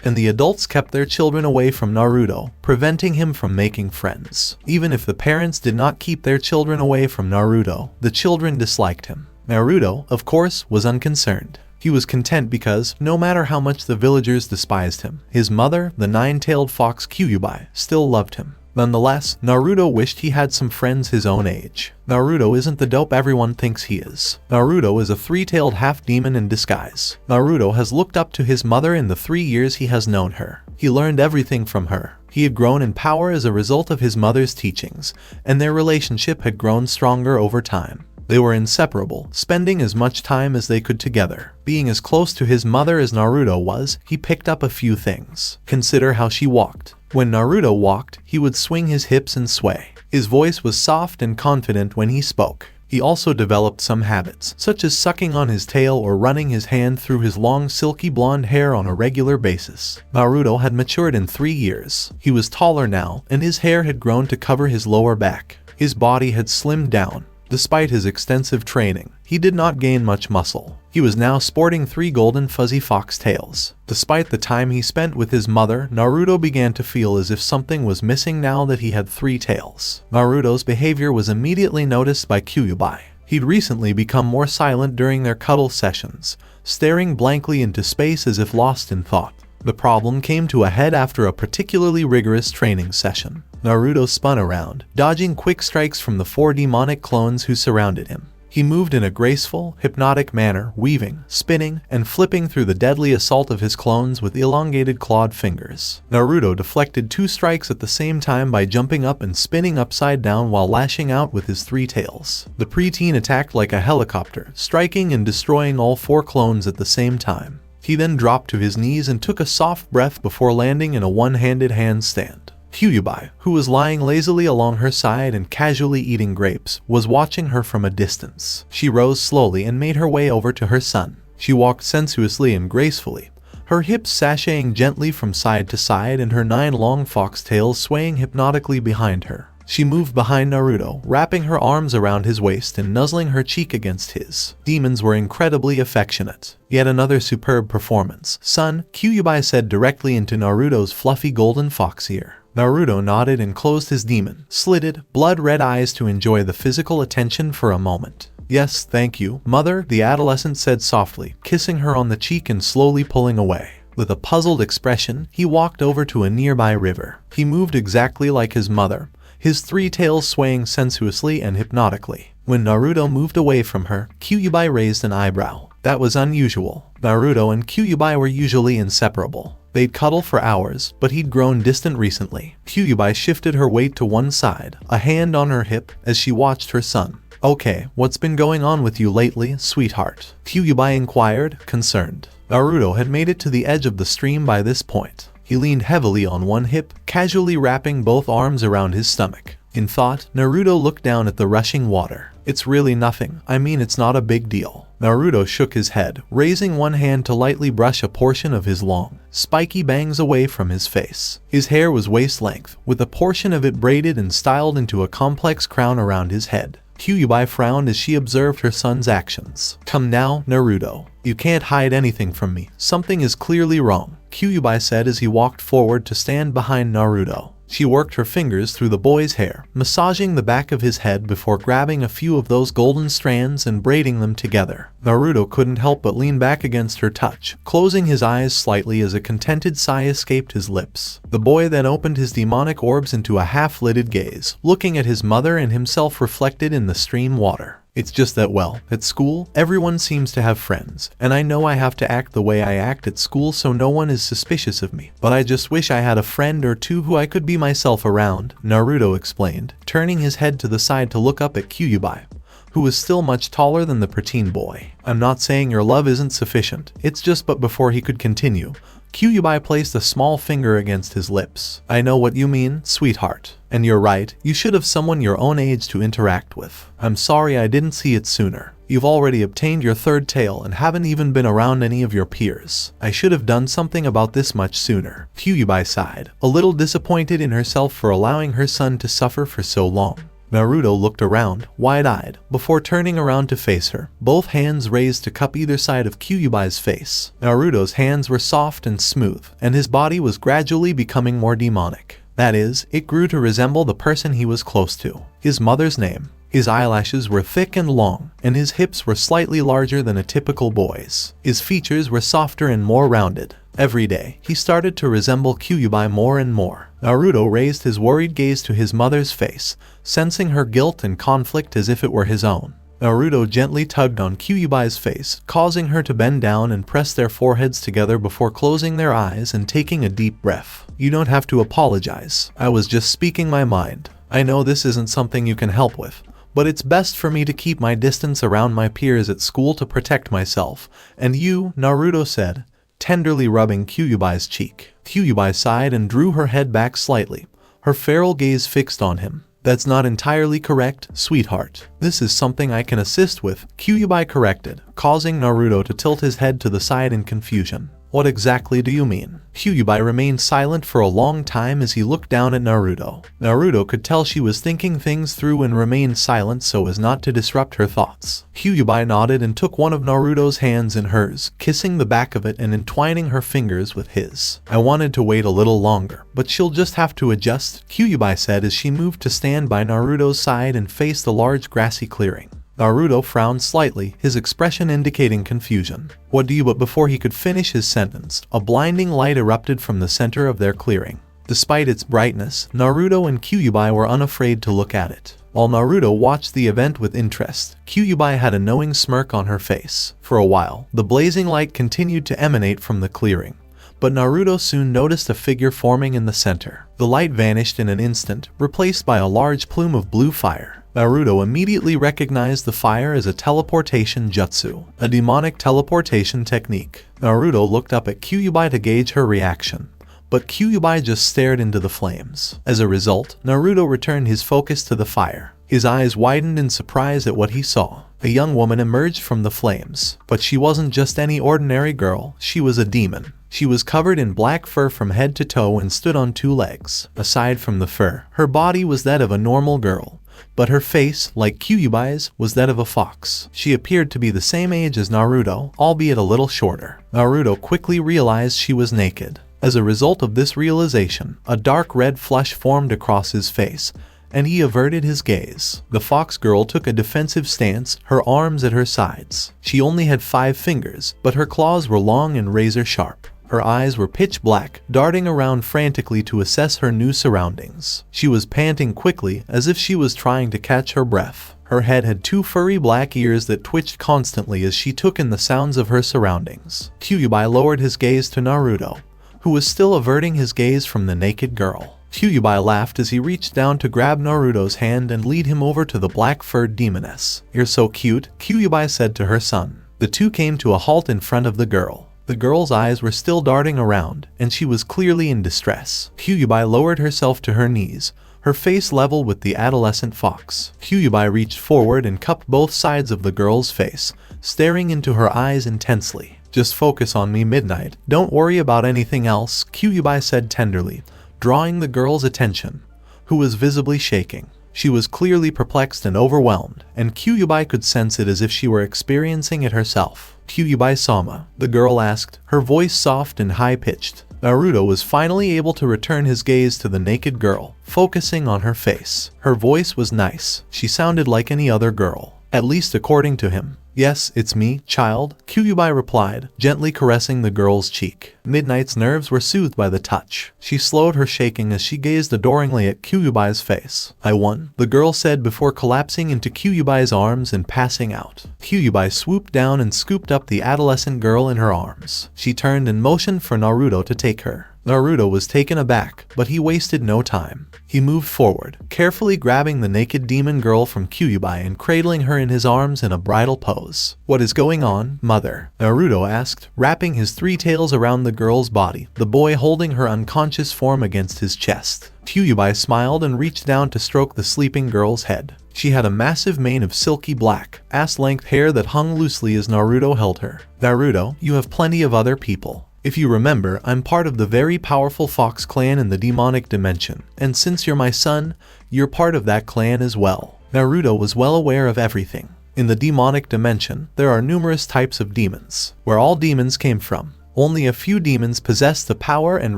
Speaker 2: and the adults kept their children away from Naruto, preventing him from making friends. Even if the parents did not keep their children away from Naruto, the children disliked him. Naruto, of course, was unconcerned. He was content because, no matter how much the villagers despised him, his mother, the nine-tailed fox Kyuubi, still loved him. Nonetheless, Naruto wished he had some friends his own age. Naruto isn't the dope everyone thinks he is. Naruto is a three-tailed half-demon in disguise. Naruto has looked up to his mother in the 3 years he has known her. He learned everything from her. He had grown in power as a result of his mother's teachings, and their relationship had grown stronger over time. They were inseparable, spending as much time as they could together. Being as close to his mother as Naruto was, he picked up a few things. Consider how she walked. When Naruto walked, he would swing his hips and sway. His voice was soft and confident when he spoke. He also developed some habits, such as sucking on his tail or running his hand through his long silky blonde hair on a regular basis. Naruto had matured in 3 years. He was taller now, and his hair had grown to cover his lower back. His body had slimmed down. Despite his extensive training, he did not gain much muscle. He was now sporting 3 golden fuzzy fox tails. Despite the time he spent with his mother, Naruto began to feel as if something was missing now that he had 3 tails. Naruto's behavior was immediately noticed by Kyuubi. He'd recently become more silent during their cuddle sessions, staring blankly into space as if lost in thought. The problem came to a head after a particularly rigorous training session. Naruto spun around, dodging quick strikes from the 4 demonic clones who surrounded him. He moved in a graceful, hypnotic manner, weaving, spinning, and flipping through the deadly assault of his clones with elongated clawed fingers. Naruto deflected 2 strikes at the same time by jumping up and spinning upside down while lashing out with his 3 tails. The preteen attacked like a helicopter, striking and destroying all 4 clones at the same time. He then dropped to his knees and took a soft breath before landing in a one-handed handstand. Kyuubi, who was lying lazily along her side and casually eating grapes, was watching her from a distance. She rose slowly and made her way over to her son. She walked sensuously and gracefully, her hips sashaying gently from side to side and her 9 long fox tails swaying hypnotically behind her. She moved behind Naruto, wrapping her arms around his waist and nuzzling her cheek against his. Demons were incredibly affectionate. Yet another superb performance. Son, Kyuubi said directly into Naruto's fluffy golden fox ear. Naruto nodded and closed his demon-slitted, blood-red eyes to enjoy the physical attention for a moment. Yes, thank you, mother, the adolescent said softly, kissing her on the cheek and slowly pulling away. With a puzzled expression, he walked over to a nearby river. He moved exactly like his mother, his 3 tails swaying sensuously and hypnotically. When Naruto moved away from her, Kyuubi raised an eyebrow. That was unusual. Naruto and Kyuubi were usually inseparable. They'd cuddle for hours, but he'd grown distant recently. Kyuubi shifted her weight to one side, a hand on her hip, as she watched her son. Okay, what's been going on with you lately, sweetheart? Kyuubi inquired, concerned. Naruto had made it to the edge of the stream by this point. He leaned heavily on one hip, casually wrapping both arms around his stomach. In thought, Naruto looked down at the rushing water. It's really nothing. I mean, it's not a big deal. Naruto shook his head, raising one hand to lightly brush a portion of his long, spiky bangs away from his face. His hair was waist length, with a portion of it braided and styled into a complex crown around his head. Kyuubi frowned as she observed her son's actions. Come now, Naruto. You can't hide anything from me. Something is clearly wrong, Kyuubi said as he walked forward to stand behind Naruto. She worked her fingers through the boy's hair, massaging the back of his head before grabbing a few of those golden strands and braiding them together. Naruto couldn't help but lean back against her touch, closing his eyes slightly as a contented sigh escaped his lips. The boy then opened his demonic orbs into a half-lidded gaze, looking at his mother and himself reflected in the stream water. It's just that, well, at school, everyone seems to have friends, and I know I have to act the way I act at school so no one is suspicious of me. But I just wish I had a friend or two who I could be myself around, Naruto explained, turning his head to the side to look up at Kyuubi, who was still much taller than the preteen boy. I'm not saying your love isn't sufficient, it's just. But before he could continue, Kyuubi placed a small finger against his lips. I know what you mean, sweetheart. And you're right, you should have someone your own age to interact with. I'm sorry I didn't see it sooner. You've already obtained your third tail and haven't even been around any of your peers. I should have done something about this much sooner. Kyuubi sighed, a little disappointed in herself for allowing her son to suffer for so long. Naruto looked around, wide-eyed, before turning around to face her, both hands raised to cup either side of Kyuubi's face. Naruto's hands were soft and smooth, and his body was gradually becoming more demonic. That is, it grew to resemble the person he was close to, his mother's name. His eyelashes were thick and long, and his hips were slightly larger than a typical boy's. His features were softer and more rounded. Every day, he started to resemble Kyuubi more and more. Naruto raised his worried gaze to his mother's face, sensing her guilt and conflict as if it were his own. Naruto gently tugged on Kyuubi's face, causing her to bend down and press their foreheads together before closing their eyes and taking a deep breath. You don't have to apologize. I was just speaking my mind. I know this isn't something you can help with, but it's best for me to keep my distance around my peers at school to protect myself. And you, Naruto said, tenderly rubbing Kyuubi's cheek. Kyuubi sighed and drew her head back slightly, her feral gaze fixed on him. That's not entirely correct, sweetheart. This is something I can assist with, Kyuubi corrected, causing Naruto to tilt his head to the side in confusion. What exactly do you mean? Kyuubi remained silent for a long time as he looked down at Naruto. Naruto could tell she was thinking things through and remained silent so as not to disrupt her thoughts. Kyuubi nodded and took one of Naruto's hands in hers, kissing the back of it and entwining her fingers with his. I wanted to wait a little longer, but she'll just have to adjust, Kyuubi said as she moved to stand by Naruto's side and face the large grassy clearing. Naruto frowned slightly, his expression indicating confusion. What do you? But before he could finish his sentence, a blinding light erupted from the center of their clearing. Despite its brightness, Naruto and Kyuubi were unafraid to look at it. While Naruto watched the event with interest, Kyuubi had a knowing smirk on her face. For a while, the blazing light continued to emanate from the clearing, but Naruto soon noticed a figure forming in the center. The light vanished in an instant, replaced by a large plume of blue fire. Naruto immediately recognized the fire as a teleportation jutsu, a demonic teleportation technique. Naruto looked up at Kyuubi to gauge her reaction, but Kyuubi just stared into the flames. As a result, Naruto returned his focus to the fire. His eyes widened in surprise at what he saw. A young woman emerged from the flames, but she wasn't just any ordinary girl, she was a demon. She was covered in black fur from head to toe and stood on two legs. Aside from the fur, her body was that of a normal girl, but her face, like Kyuubi's, was that of a fox. She appeared to be the same age as Naruto, albeit a little shorter. Naruto quickly realized she was naked. As a result of this realization, a dark red flush formed across his face, and he averted his gaze. The fox girl took a defensive stance, her arms at her sides. She only had 5 fingers, but her claws were long and razor sharp. Her eyes were pitch black, darting around frantically to assess her new surroundings. She was panting quickly, as if she was trying to catch her breath. Her head had 2 furry black ears that twitched constantly as she took in the sounds of her surroundings. Kyuubi lowered his gaze to Naruto, who was still averting his gaze from the naked girl. Kyuubi laughed as he reached down to grab Naruto's hand and lead him over to the black-furred demoness. "You're so cute," Kyuubi said to her son. The two came to a halt in front of the girl. The girl's eyes were still darting around, and she was clearly in distress. Kyuubi lowered herself to her knees, her face level with the adolescent fox. Kyuubi reached forward and cupped both sides of the girl's face, staring into her eyes intensely. "Just focus on me, Midnight. Don't worry about anything else," Kyuubi said tenderly, drawing the girl's attention, who was visibly shaking. She was clearly perplexed and overwhelmed, and Kyuubi could sense it as if she were experiencing it herself. "Kyuubi-sama," the girl asked, her voice soft and high-pitched. Naruto was finally able to return his gaze to the naked girl, focusing on her face. Her voice was nice. She sounded like any other girl, at least according to him. "Yes, it's me, child," Kyuubi replied, gently caressing the girl's cheek. Midnight's nerves were soothed by the touch. She slowed her shaking as she gazed adoringly at Kyuubi's face. "I won," the girl said before collapsing into Kyuubi's arms and passing out. Kyuubi swooped down and scooped up the adolescent girl in her arms. She turned and motioned for Naruto to take her. Naruto was taken aback, but he wasted no time. He moved forward, carefully grabbing the naked demon girl from Kyuubi and cradling her in his arms in a bridal pose. "What is going on, mother?" Naruto asked, wrapping his 3 tails around the girl's body, the boy holding her unconscious form against his chest. Kyuubi smiled and reached down to stroke the sleeping girl's head. She had a massive mane of silky black, ass-length hair that hung loosely as Naruto held her. Naruto, you have plenty of other people. If you remember, I'm part of the very powerful Fox clan in the demonic dimension, and since you're my son, you're part of that clan as well. Naruto was well aware of everything. In the demonic dimension, there are numerous types of demons, where all demons came from. Only a few demons possess the power and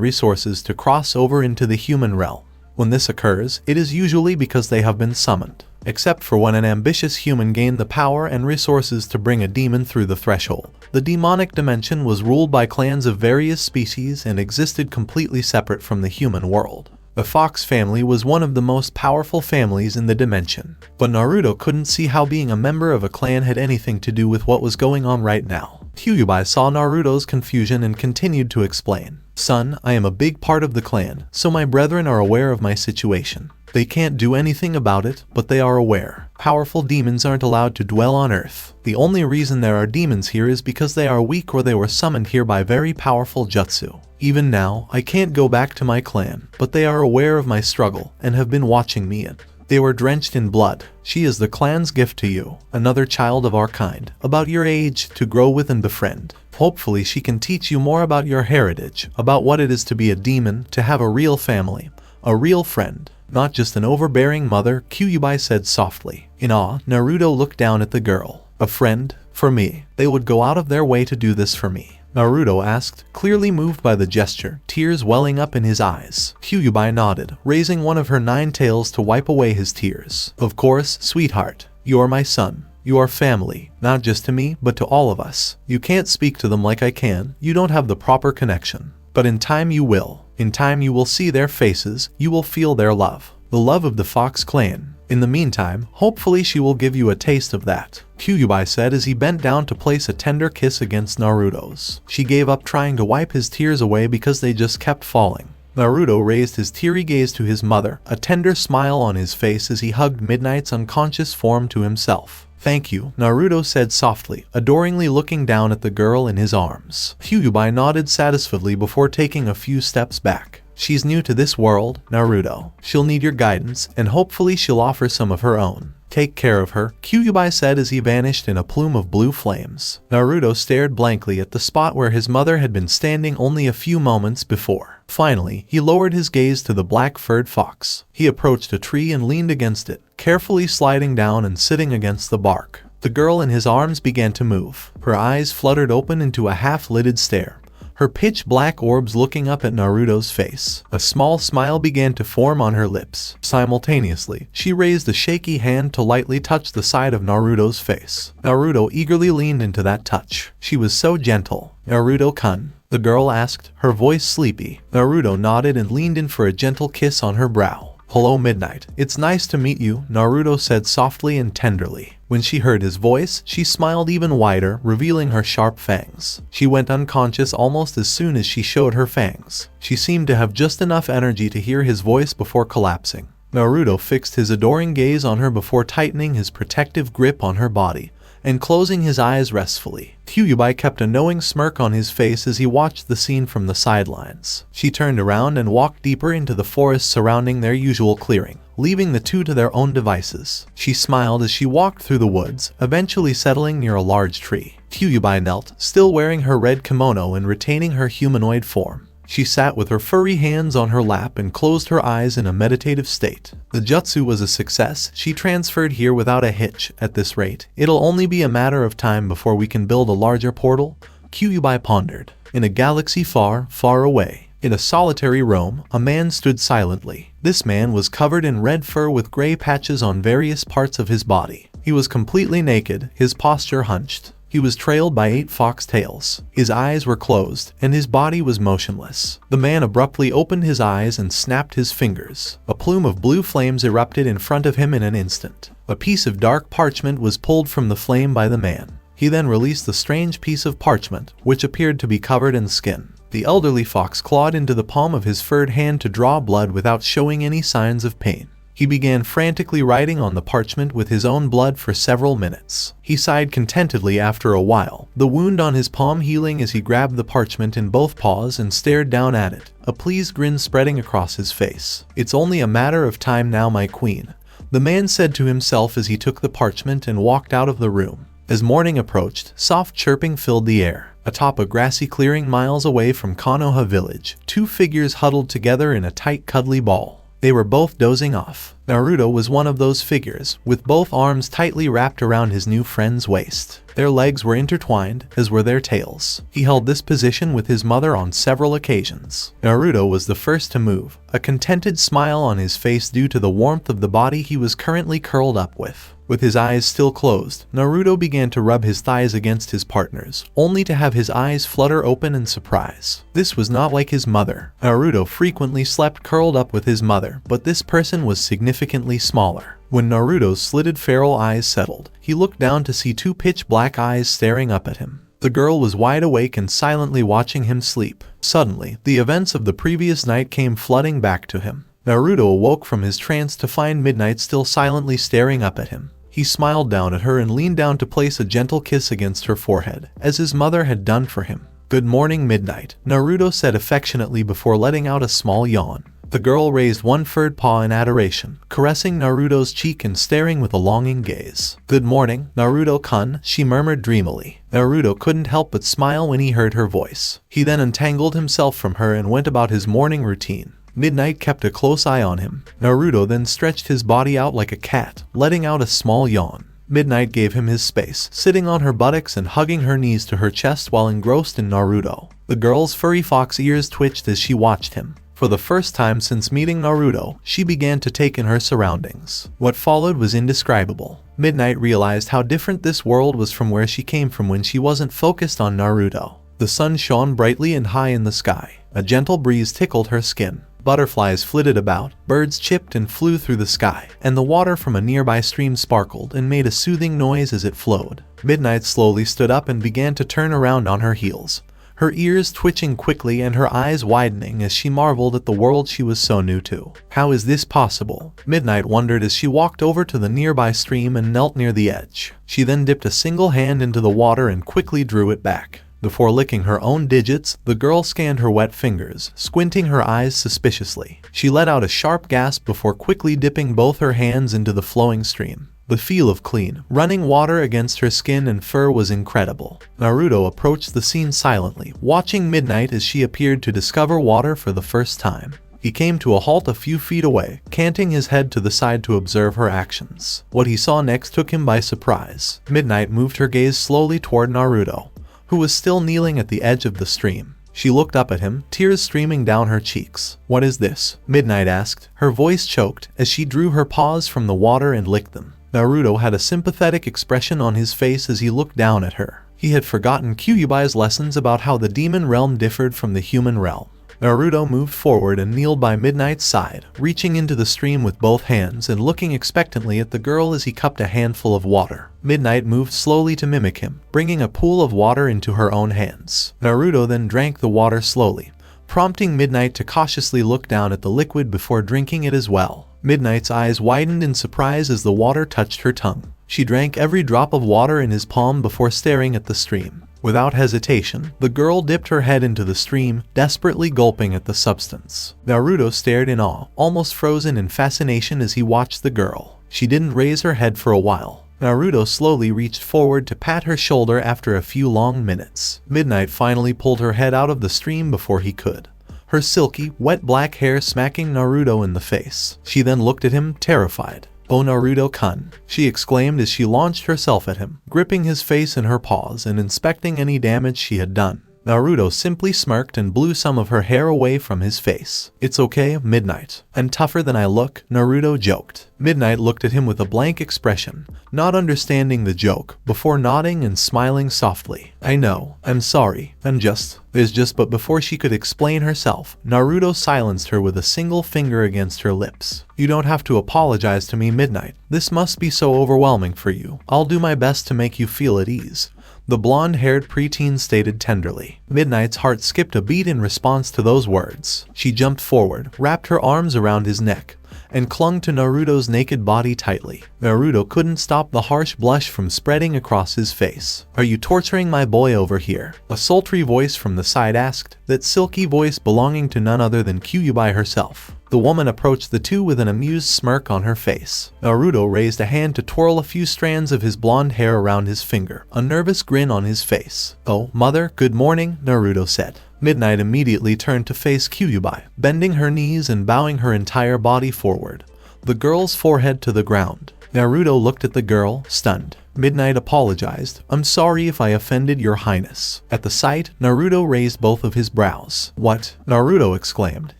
Speaker 2: resources to cross over into the human realm. When this occurs, it is usually because they have been summoned, except for when an ambitious human gained the power and resources to bring a demon through the threshold. The demonic dimension was ruled by clans of various species and existed completely separate from the human world. The Fox family was one of the most powerful families in the dimension, but Naruto couldn't see how being a member of a clan had anything to do with what was going on right now. Kyuubi saw Naruto's confusion and continued to explain. Son, I am a big part of the clan, so my brethren are aware of my situation. They can't do anything about it, but they are aware. Powerful demons aren't allowed to dwell on Earth. The only reason there are demons here is because they are weak or they were summoned here by very powerful jutsu. Even now, I can't go back to my clan, but they are aware of my struggle and have been watching me and they were drenched in blood. She is the clan's gift to you, another child of our kind, about your age, to grow with and befriend. Hopefully she can teach you more about your heritage, about what it is to be a demon, to have a real family, a real friend, not just an overbearing mother, Kyuubi said softly. In awe, Naruto looked down at the girl. A friend? For me. They would go out of their way to do this for me. Naruto asked, clearly moved by the gesture, tears welling up in his eyes. Kyuubi nodded, raising one of her 9 tails to wipe away his tears. Of course, sweetheart. You are my son. You are family, not just to me, but to all of us. You can't speak to them like I can. You don't have the proper connection. But in time you will. In time you will see their faces. You will feel their love. The love of the Fox clan. In the meantime, hopefully she will give you a taste of that, Kyuubi said as he bent down to place a tender kiss against Naruto's. She gave up trying to wipe his tears away because they just kept falling. Naruto raised his teary gaze to his mother, a tender smile on his face as he hugged Midnight's unconscious form to himself. Thank you, Naruto said softly, adoringly looking down at the girl in his arms. Kyuubi nodded satisfiedly before taking a few steps back. She's new to this world, Naruto. She'll need your guidance, and hopefully she'll offer some of her own. Take care of her, Kyuubi said as he vanished in a plume of blue flames. Naruto stared blankly at the spot where his mother had been standing only a few moments before. Finally, he lowered his gaze to the black-furred fox. He approached a tree and leaned against it, carefully sliding down and sitting against the bark. The girl in his arms began to move. Her eyes fluttered open into a half-lidded stare, her pitch black orbs looking up at Naruto's face. A small smile began to form on her lips. Simultaneously, she raised a shaky hand to lightly touch the side of Naruto's face. Naruto eagerly leaned into that touch. She was so gentle. Naruto-kun, the girl asked, her voice sleepy. Naruto nodded and leaned in for a gentle kiss on her brow. Hello Midnight. It's nice to meet you, Naruto said softly and tenderly. When she heard his voice, she smiled even wider, revealing her sharp fangs. She went unconscious almost as soon as she showed her fangs. She seemed to have just enough energy to hear his voice before collapsing. Naruto fixed his adoring gaze on her before tightening his protective grip on her body and closing his eyes restfully. Kyuubi kept a knowing smirk on his face as he watched the scene from the sidelines. She turned around and walked deeper into the forest surrounding their usual clearing, leaving the two to their own devices. She smiled as she walked through the woods, eventually settling near a large tree. Kyuubi knelt, still wearing her red kimono and retaining her humanoid form. She sat with her furry hands on her lap and closed her eyes in a meditative state. The jutsu was a success. She transferred here without a hitch. At this rate, it'll only be a matter of time before we can build a larger portal, Kyuubi pondered. In a galaxy far, far away, in a solitary room, a man stood silently. This man was covered in red fur with gray patches on various parts of his body. He was completely naked, his posture hunched. He was trailed by 8 fox tails. His eyes were closed, and his body was motionless. The man abruptly opened his eyes and snapped his fingers. A plume of blue flames erupted in front of him in an instant. A piece of dark parchment was pulled from the flame by the man. He then released the strange piece of parchment, which appeared to be covered in skin. The elderly fox clawed into the palm of his furred hand to draw blood without showing any signs of pain. He began frantically writing on the parchment with his own blood for several minutes. He sighed contentedly after a while, the wound on his palm healing as he grabbed the parchment in both paws and stared down at it, a pleased grin spreading across his face. "It's only a matter of time now, my queen," the man said to himself as he took the parchment and walked out of the room. As morning approached, soft chirping filled the air. Atop a grassy clearing miles away from Konoha village, two figures huddled together in a tight cuddly ball. They were both dozing off. Naruto was one of those figures, with both arms tightly wrapped around his new friend's waist. Their legs were intertwined, as were their tails. He held this position with his mother on several occasions. Naruto was the first to move, a contented smile on his face due to the warmth of the body he was currently curled up with. With his eyes still closed, Naruto began to rub his thighs against his partner's, only to have his eyes flutter open in surprise. This was not like his mother. Naruto frequently slept curled up with his mother, but this person was significantly smaller. When Naruto's slitted feral eyes settled, he looked down to see two pitch-black eyes staring up at him. The girl was wide awake and silently watching him sleep. Suddenly, the events of the previous night came flooding back to him. Naruto awoke from his trance to find Midnight still silently staring up at him. He smiled down at her and leaned down to place a gentle kiss against her forehead, as his mother had done for him. "Good morning, Midnight," Naruto said affectionately before letting out a small yawn. The girl raised one furred paw in adoration, caressing Naruto's cheek and staring with a longing gaze. "Good morning, Naruto-kun," she murmured dreamily. Naruto couldn't help but smile when he heard her voice. He then untangled himself from her and went about his morning routine. Midnight kept a close eye on him. Naruto then stretched his body out like a cat, letting out a small yawn. Midnight gave him his space, sitting on her buttocks and hugging her knees to her chest while engrossed in Naruto. The girl's furry fox ears twitched as she watched him. For the first time since meeting Naruto, she began to take in her surroundings. What followed was indescribable. Midnight realized how different this world was from where she came from when she wasn't focused on Naruto. The sun shone brightly and high in the sky. A gentle breeze tickled her skin. Butterflies flitted about, birds chipped and flew through the sky, and the water from a nearby stream sparkled and made a soothing noise as it flowed. Midnight slowly stood up and began to turn around on her heels, her ears twitching quickly and her eyes widening as she marveled at the world she was so new to. How is this possible? Midnight wondered as she walked over to the nearby stream and knelt near the edge. She then dipped a single hand into the water and quickly drew it back. Before licking her own digits, the girl scanned her wet fingers, squinting her eyes suspiciously. She let out a sharp gasp before quickly dipping both her hands into the flowing stream. The feel of clean, running water against her skin and fur was incredible. Naruto approached the scene silently, watching Midnight as she appeared to discover water for the first time. He came to a halt a few feet away, canting his head to the side to observe her actions. What he saw next took him by surprise. Midnight moved her gaze slowly toward Naruto, who was still kneeling at the edge of the stream. She looked up at him, tears streaming down her cheeks. "What is this?" Midnight asked. Her voice choked as she drew her paws from the water and licked them. Naruto had a sympathetic expression on his face as he looked down at her. He had forgotten Kyuubi's lessons about how the demon realm differed from the human realm. Naruto moved forward and kneeled by Midnight's side, reaching into the stream with both hands and looking expectantly at the girl as he cupped a handful of water. Midnight moved slowly to mimic him, bringing a pool of water into her own hands. Naruto then drank the water slowly, prompting Midnight to cautiously look down at the liquid before drinking it as well. Midnight's eyes widened in surprise as the water touched her tongue. She drank every drop of water in his palm before staring at the stream. Without hesitation, the girl dipped her head into the stream, desperately gulping at the substance. Naruto stared in awe, almost frozen in fascination as he watched the girl. She didn't raise her head for a while. Naruto slowly reached forward to pat her shoulder after a few long minutes. Midnight finally pulled her head out of the stream before he could, her silky, wet black hair smacking Naruto in the face. She then looked at him, terrified. "Oh, Naruto-kun," she exclaimed as she launched herself at him, gripping his face in her paws and inspecting any damage she had done. Naruto simply smirked and blew some of her hair away from his face. "It's okay, Midnight. I'm tougher than I look," Naruto joked. Midnight looked at him with a blank expression, not understanding the joke, before nodding and smiling softly. "I know. I'm sorry. But before she could explain herself, Naruto silenced her with a single finger against her lips. "You don't have to apologize to me, Midnight. This must be so overwhelming for you. I'll do my best to make you feel at ease," the blonde-haired preteen stated tenderly. Midnight's heart skipped a beat in response to those words. She jumped forward, wrapped her arms around his neck, and clung to Naruto's naked body tightly. Naruto couldn't stop the harsh blush from spreading across his face. "Are you torturing my boy over here?" a sultry voice from the side asked, that silky voice belonging to none other than Kyuubi herself. The woman approached the two with an amused smirk on her face. Naruto raised a hand to twirl a few strands of his blonde hair around his finger, a nervous grin on his face. "Oh, mother, good morning," Naruto said. Midnight immediately turned to face Kyuubi, bending her knees and bowing her entire body forward, the girl's forehead to the ground. Naruto looked at the girl, stunned. Midnight apologized. "I'm sorry if I offended your highness." At the sight, Naruto raised both of his brows. "What?" Naruto exclaimed,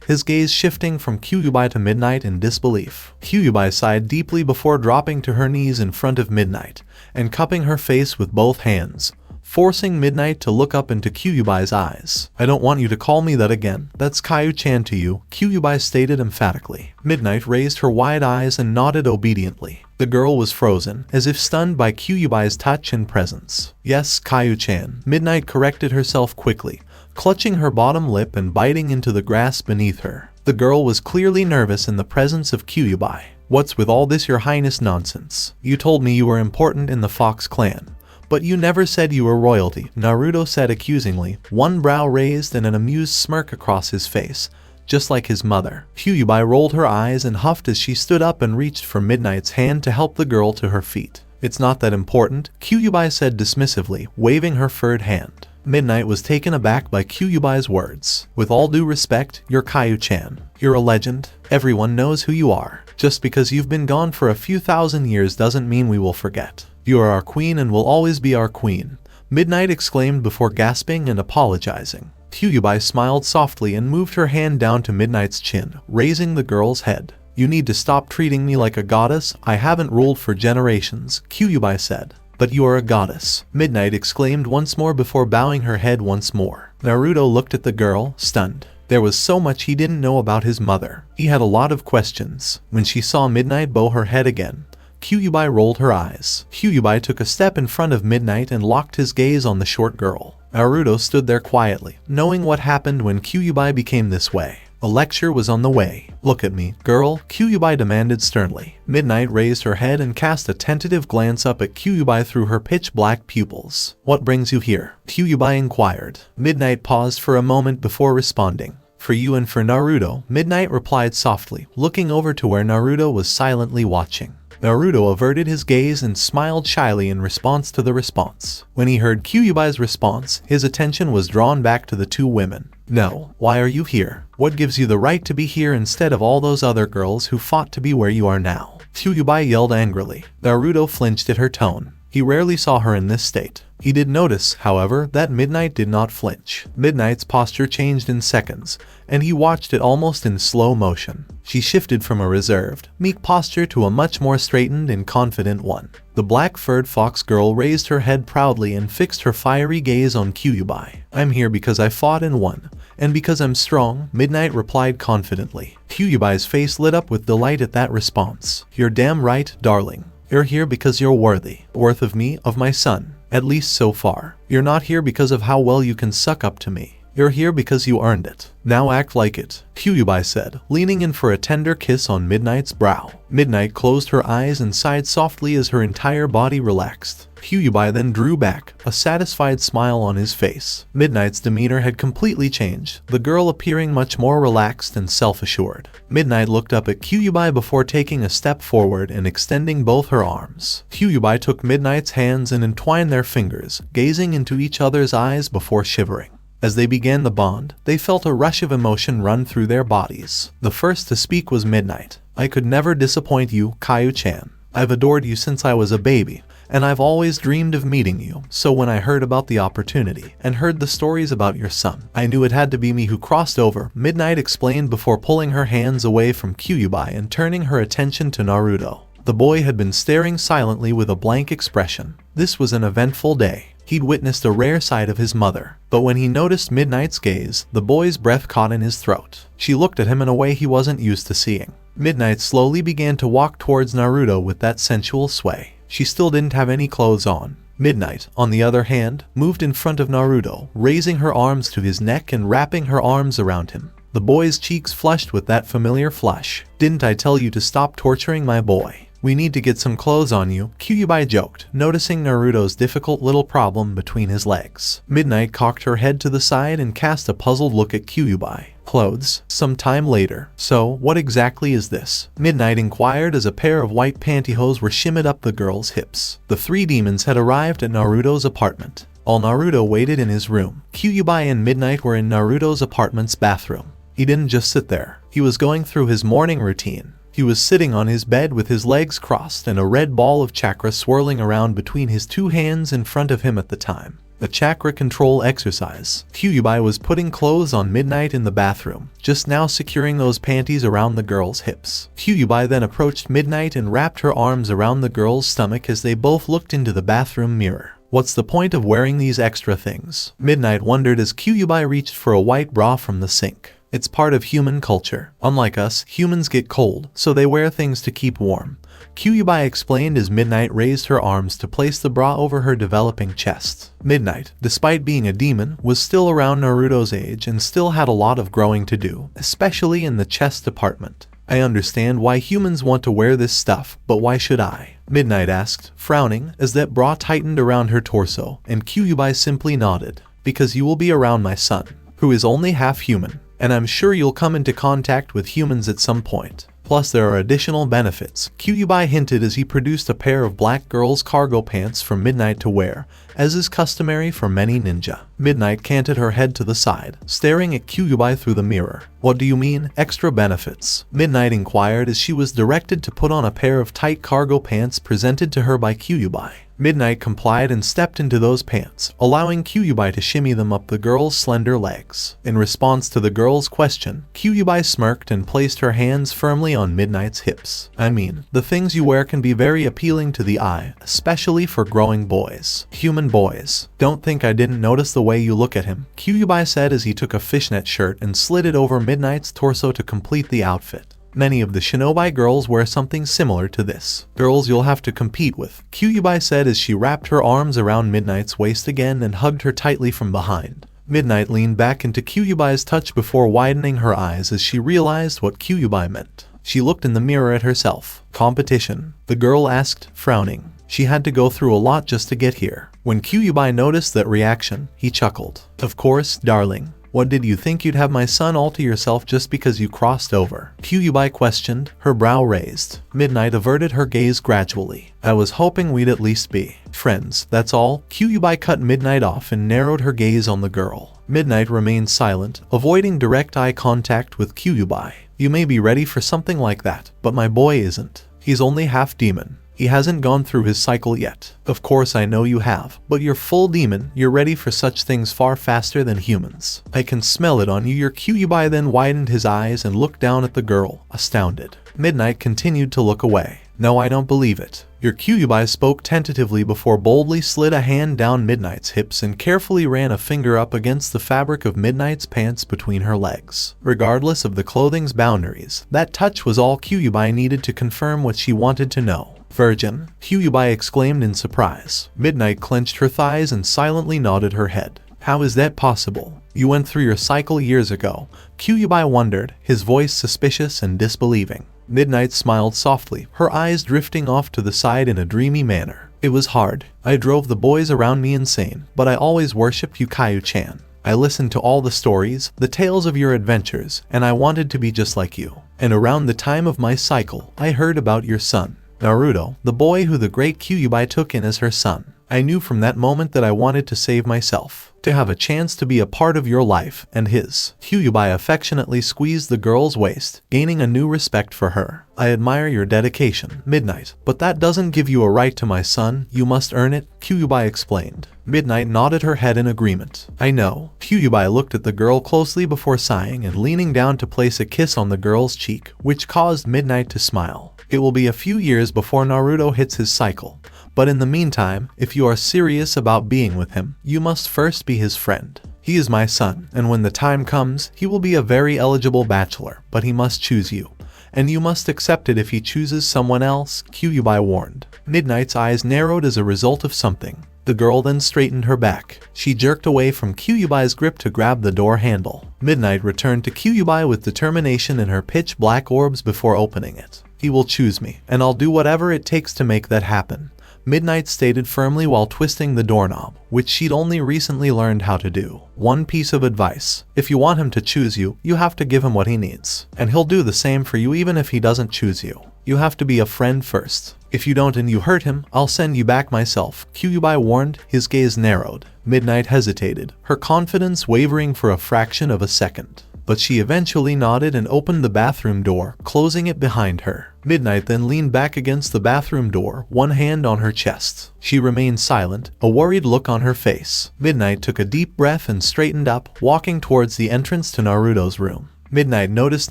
Speaker 2: his gaze shifting from Kyuubi to Midnight in disbelief. Kyuubi sighed deeply before dropping to her knees in front of Midnight and cupping her face with both hands, forcing Midnight to look up into Kyuubi's eyes. "I don't want you to call me that again. That's Kaio-chan to you," Kyuubi stated emphatically. Midnight raised her wide eyes and nodded obediently. The girl was frozen, as if stunned by Kyuubi's touch and presence. "Yes, Kaio-chan," Midnight corrected herself quickly, clutching her bottom lip and biting into the grass beneath her. The girl was clearly nervous in the presence of Kyuubi. "What's with all this your highness nonsense? You told me you were important in the Fox clan, but you never said you were royalty," Naruto said accusingly, one brow raised and an amused smirk across his face, just like his mother. Kyuubi rolled her eyes and huffed as she stood up and reached for Midnight's hand to help the girl to her feet. "It's not that important," Kyuubi said dismissively, waving her furred hand. Midnight was taken aback by Kyuubi's words. "With all due respect, you're Kaio-chan. You're a legend. Everyone knows who you are. Just because you've been gone for a few thousand years doesn't mean we will forget. You are our queen and will always be our queen," Midnight exclaimed before gasping and apologizing. Kyuubi smiled softly and moved her hand down to Midnight's chin, raising the girl's head. "You need to stop treating me like a goddess. I haven't ruled for generations," Kyuubi said. "But you are a goddess," Midnight exclaimed once more before bowing her head once more. Naruto looked at the girl, stunned. There was so much he didn't know about his mother. He had a lot of questions. When she saw Midnight bow her head again, Kyuubi rolled her eyes. Kyuubi took a step in front of Midnight and locked his gaze on the short girl. Naruto stood there quietly, knowing what happened when Kyuubi became this way. A lecture was on the way. "Look at me, girl," Kyuubi demanded sternly. Midnight raised her head and cast a tentative glance up at Kyuubi through her pitch-black pupils. "What brings you here?" Kyuubi inquired. Midnight paused for a moment before responding. "For you and for Naruto," Midnight replied softly, looking over to where Naruto was silently watching. Naruto averted his gaze and smiled shyly in response to the response. When he heard Kyuubi's response, his attention was drawn back to the two women. "No, why are you here? What gives you the right to be here instead of all those other girls who fought to be where you are now?" Kyuubi yelled angrily. Naruto flinched at her tone. He rarely saw her in this state. He did notice, however, that Midnight did not flinch. Midnight's posture changed in seconds, and he watched it almost in slow motion. She shifted from a reserved, meek posture to a much more straightened and confident one. The black-furred fox girl raised her head proudly and fixed her fiery gaze on Kyuubi. "I'm here because I fought and won, and because I'm strong," Midnight replied confidently. Kyuubi's face lit up with delight at that response. "You're damn right, darling. You're here because you're worthy. Worth of me, of my son. At least so far. You're not here because of how well you can suck up to me. You're here because you earned it. Now act like it," Kyuubi said, leaning in for a tender kiss on Midnight's brow. Midnight closed her eyes and sighed softly as her entire body relaxed. Kyuubi then drew back, a satisfied smile on his face. Midnight's demeanor had completely changed, the girl appearing much more relaxed and self-assured. Midnight looked up at Kyuubi before taking a step forward and extending both her arms. Kyuubi took Midnight's hands and entwined their fingers, gazing into each other's eyes before shivering. As they began the bond, they felt a rush of emotion run through their bodies. The first to speak was Midnight. "I could never disappoint you, Kaio-chan. I've adored you since I was a baby, and I've always dreamed of meeting you, so when I heard about the opportunity, and heard the stories about your son, I knew it had to be me who crossed over," Midnight explained before pulling her hands away from Kyuubi and turning her attention to Naruto. The boy had been staring silently with a blank expression. This was an eventful day. He'd witnessed a rare sight of his mother, but when he noticed Midnight's gaze, the boy's breath caught in his throat. She looked at him in a way he wasn't used to seeing. Midnight slowly began to walk towards Naruto with that sensual sway. She still didn't have any clothes on. Midnight, on the other hand, moved in front of Naruto, raising her arms to his neck and wrapping her arms around him. The boy's cheeks flushed with that familiar flush. "Didn't I tell you to stop torturing my boy? We need to get some clothes on you," Kyuubi joked, noticing Naruto's difficult little problem between his legs. Midnight cocked her head to the side and cast a puzzled look at Kyuubi. "Clothes?" Some time later. "So, what exactly is this?" Midnight inquired as a pair of white pantyhose were shimmied up the girl's hips. The three demons had arrived at Naruto's apartment. While Naruto waited in his room, Kyuubi and Midnight were in Naruto's apartment's bathroom. He didn't just sit there. He was going through his morning routine. He was sitting on his bed with his legs crossed and a red ball of chakra swirling around between his two hands in front of him at the time. A chakra control exercise. Kyuubi was putting clothes on Midnight in the bathroom, just now securing those panties around the girl's hips. Kyuubi then approached Midnight and wrapped her arms around the girl's stomach as they both looked into the bathroom mirror. "What's the point of wearing these extra things?" Midnight wondered as Kyuubi reached for a white bra from the sink. "It's part of human culture. Unlike us, humans get cold, so they wear things to keep warm," Kyuubi explained as Midnight raised her arms to place the bra over her developing chest. Midnight, despite being a demon, was still around Naruto's age and still had a lot of growing to do, especially in the chest department. "I understand why humans want to wear this stuff, but why should I?" Midnight asked, frowning, as that bra tightened around her torso, and Kyuubi simply nodded. "Because you will be around my son, who is only half human. And I'm sure you'll come into contact with humans at some point. Plus there are additional benefits," Kyuubi hinted as he produced a pair of black girl's cargo pants for Midnight to wear, as is customary for many ninja. Midnight canted her head to the side, staring at Kyuubi through the mirror. "What do you mean, extra benefits?" Midnight inquired as she was directed to put on a pair of tight cargo pants presented to her by Kyuubi. Midnight complied and stepped into those pants, allowing Kyuubi to shimmy them up the girl's slender legs. In response to the girl's question, Kyuubi smirked and placed her hands firmly on Midnight's hips. "I mean, the things you wear can be very appealing to the eye, especially for growing boys. Human boys. Don't think I didn't notice the way you look at him," Kyuubi said as he took a fishnet shirt and slid it over Midnight's torso to complete the outfit. "Many of the shinobi girls wear something similar to this. Girls you'll have to compete with," Kyuubi said as she wrapped her arms around Midnight's waist again and hugged her tightly from behind. Midnight leaned back into Kyuubi's touch before widening her eyes as she realized what Kyuubi meant. She looked in the mirror at herself. "Competition?" the girl asked, frowning. She had to go through a lot just to get here. When Kyuubi noticed that reaction, he chuckled. "Of course, darling. What did you think you'd have my son all to yourself just because you crossed over?" Kyuubi questioned, her brow raised. Midnight averted her gaze gradually. "I was hoping we'd at least be friends, that's all." Kyuubi cut Midnight off and narrowed her gaze on the girl. Midnight remained silent, avoiding direct eye contact with Kyuubi. "You may be ready for something like that, but my boy isn't. He's only half demon. He hasn't gone through his cycle yet. Of course I know you have, but you're full demon, you're ready for such things far faster than humans. I can smell it on you." Your Kyuubi then widened his eyes and looked down at the girl, astounded. Midnight continued to look away. "No, I don't believe it." Your Kyuubi spoke tentatively before boldly slid a hand down Midnight's hips and carefully ran a finger up against the fabric of Midnight's pants between her legs. Regardless of the clothing's boundaries, that touch was all Kyuubi needed to confirm what she wanted to know. "Virgin?" Kyuubi exclaimed in surprise. Midnight clenched her thighs and silently nodded her head. "How is that possible? You went through your cycle years ago." Kyuubi wondered, his voice suspicious and disbelieving. Midnight smiled softly, her eyes drifting off to the side in a dreamy manner. "It was hard. I drove the boys around me insane, but I always worshipped Yukayu-chan. I listened to all the stories, the tales of your adventures, and I wanted to be just like you. And around the time of my cycle, I heard about your son, Naruto, the boy who the great Kyuubi took in as her son. I knew from that moment that I wanted to save myself, to have a chance to be a part of your life and his." Kyuubi affectionately squeezed the girl's waist, gaining a new respect for her. "I admire your dedication, Midnight, but that doesn't give you a right to my son, you must earn it," Kyuubi explained. Midnight nodded her head in agreement. "I know." Kyuubi looked at the girl closely before sighing and leaning down to place a kiss on the girl's cheek, which caused Midnight to smile. "It will be a few years before Naruto hits his cycle. But in the meantime, if you are serious about being with him, you must first be his friend. He is my son, and when the time comes, he will be a very eligible bachelor, but he must choose you. And you must accept it if he chooses someone else," Kyuubi warned. Midnight's eyes narrowed as a result of something. The girl then straightened her back. She jerked away from Kyubai's grip to grab the door handle. Midnight returned to Kyubai with determination in her pitch-black orbs before opening it. He will choose me, and I'll do whatever it takes to make that happen, Midnight stated firmly while twisting the doorknob, which she'd only recently learned how to do. One piece of advice: if you want him to choose you, you have to give him what he needs. And he'll do the same for you even if he doesn't choose you. You have to be a friend first. If you don't and you hurt him, I'll send you back myself, Kyubai warned. His gaze narrowed. Midnight hesitated, her confidence wavering for a fraction of a second. But she eventually nodded and opened the bathroom door, closing it behind her. Midnight then leaned back against the bathroom door, one hand on her chest. She remained silent, a worried look on her face. Midnight took a deep breath and straightened up, walking towards the entrance to Naruto's room. Midnight noticed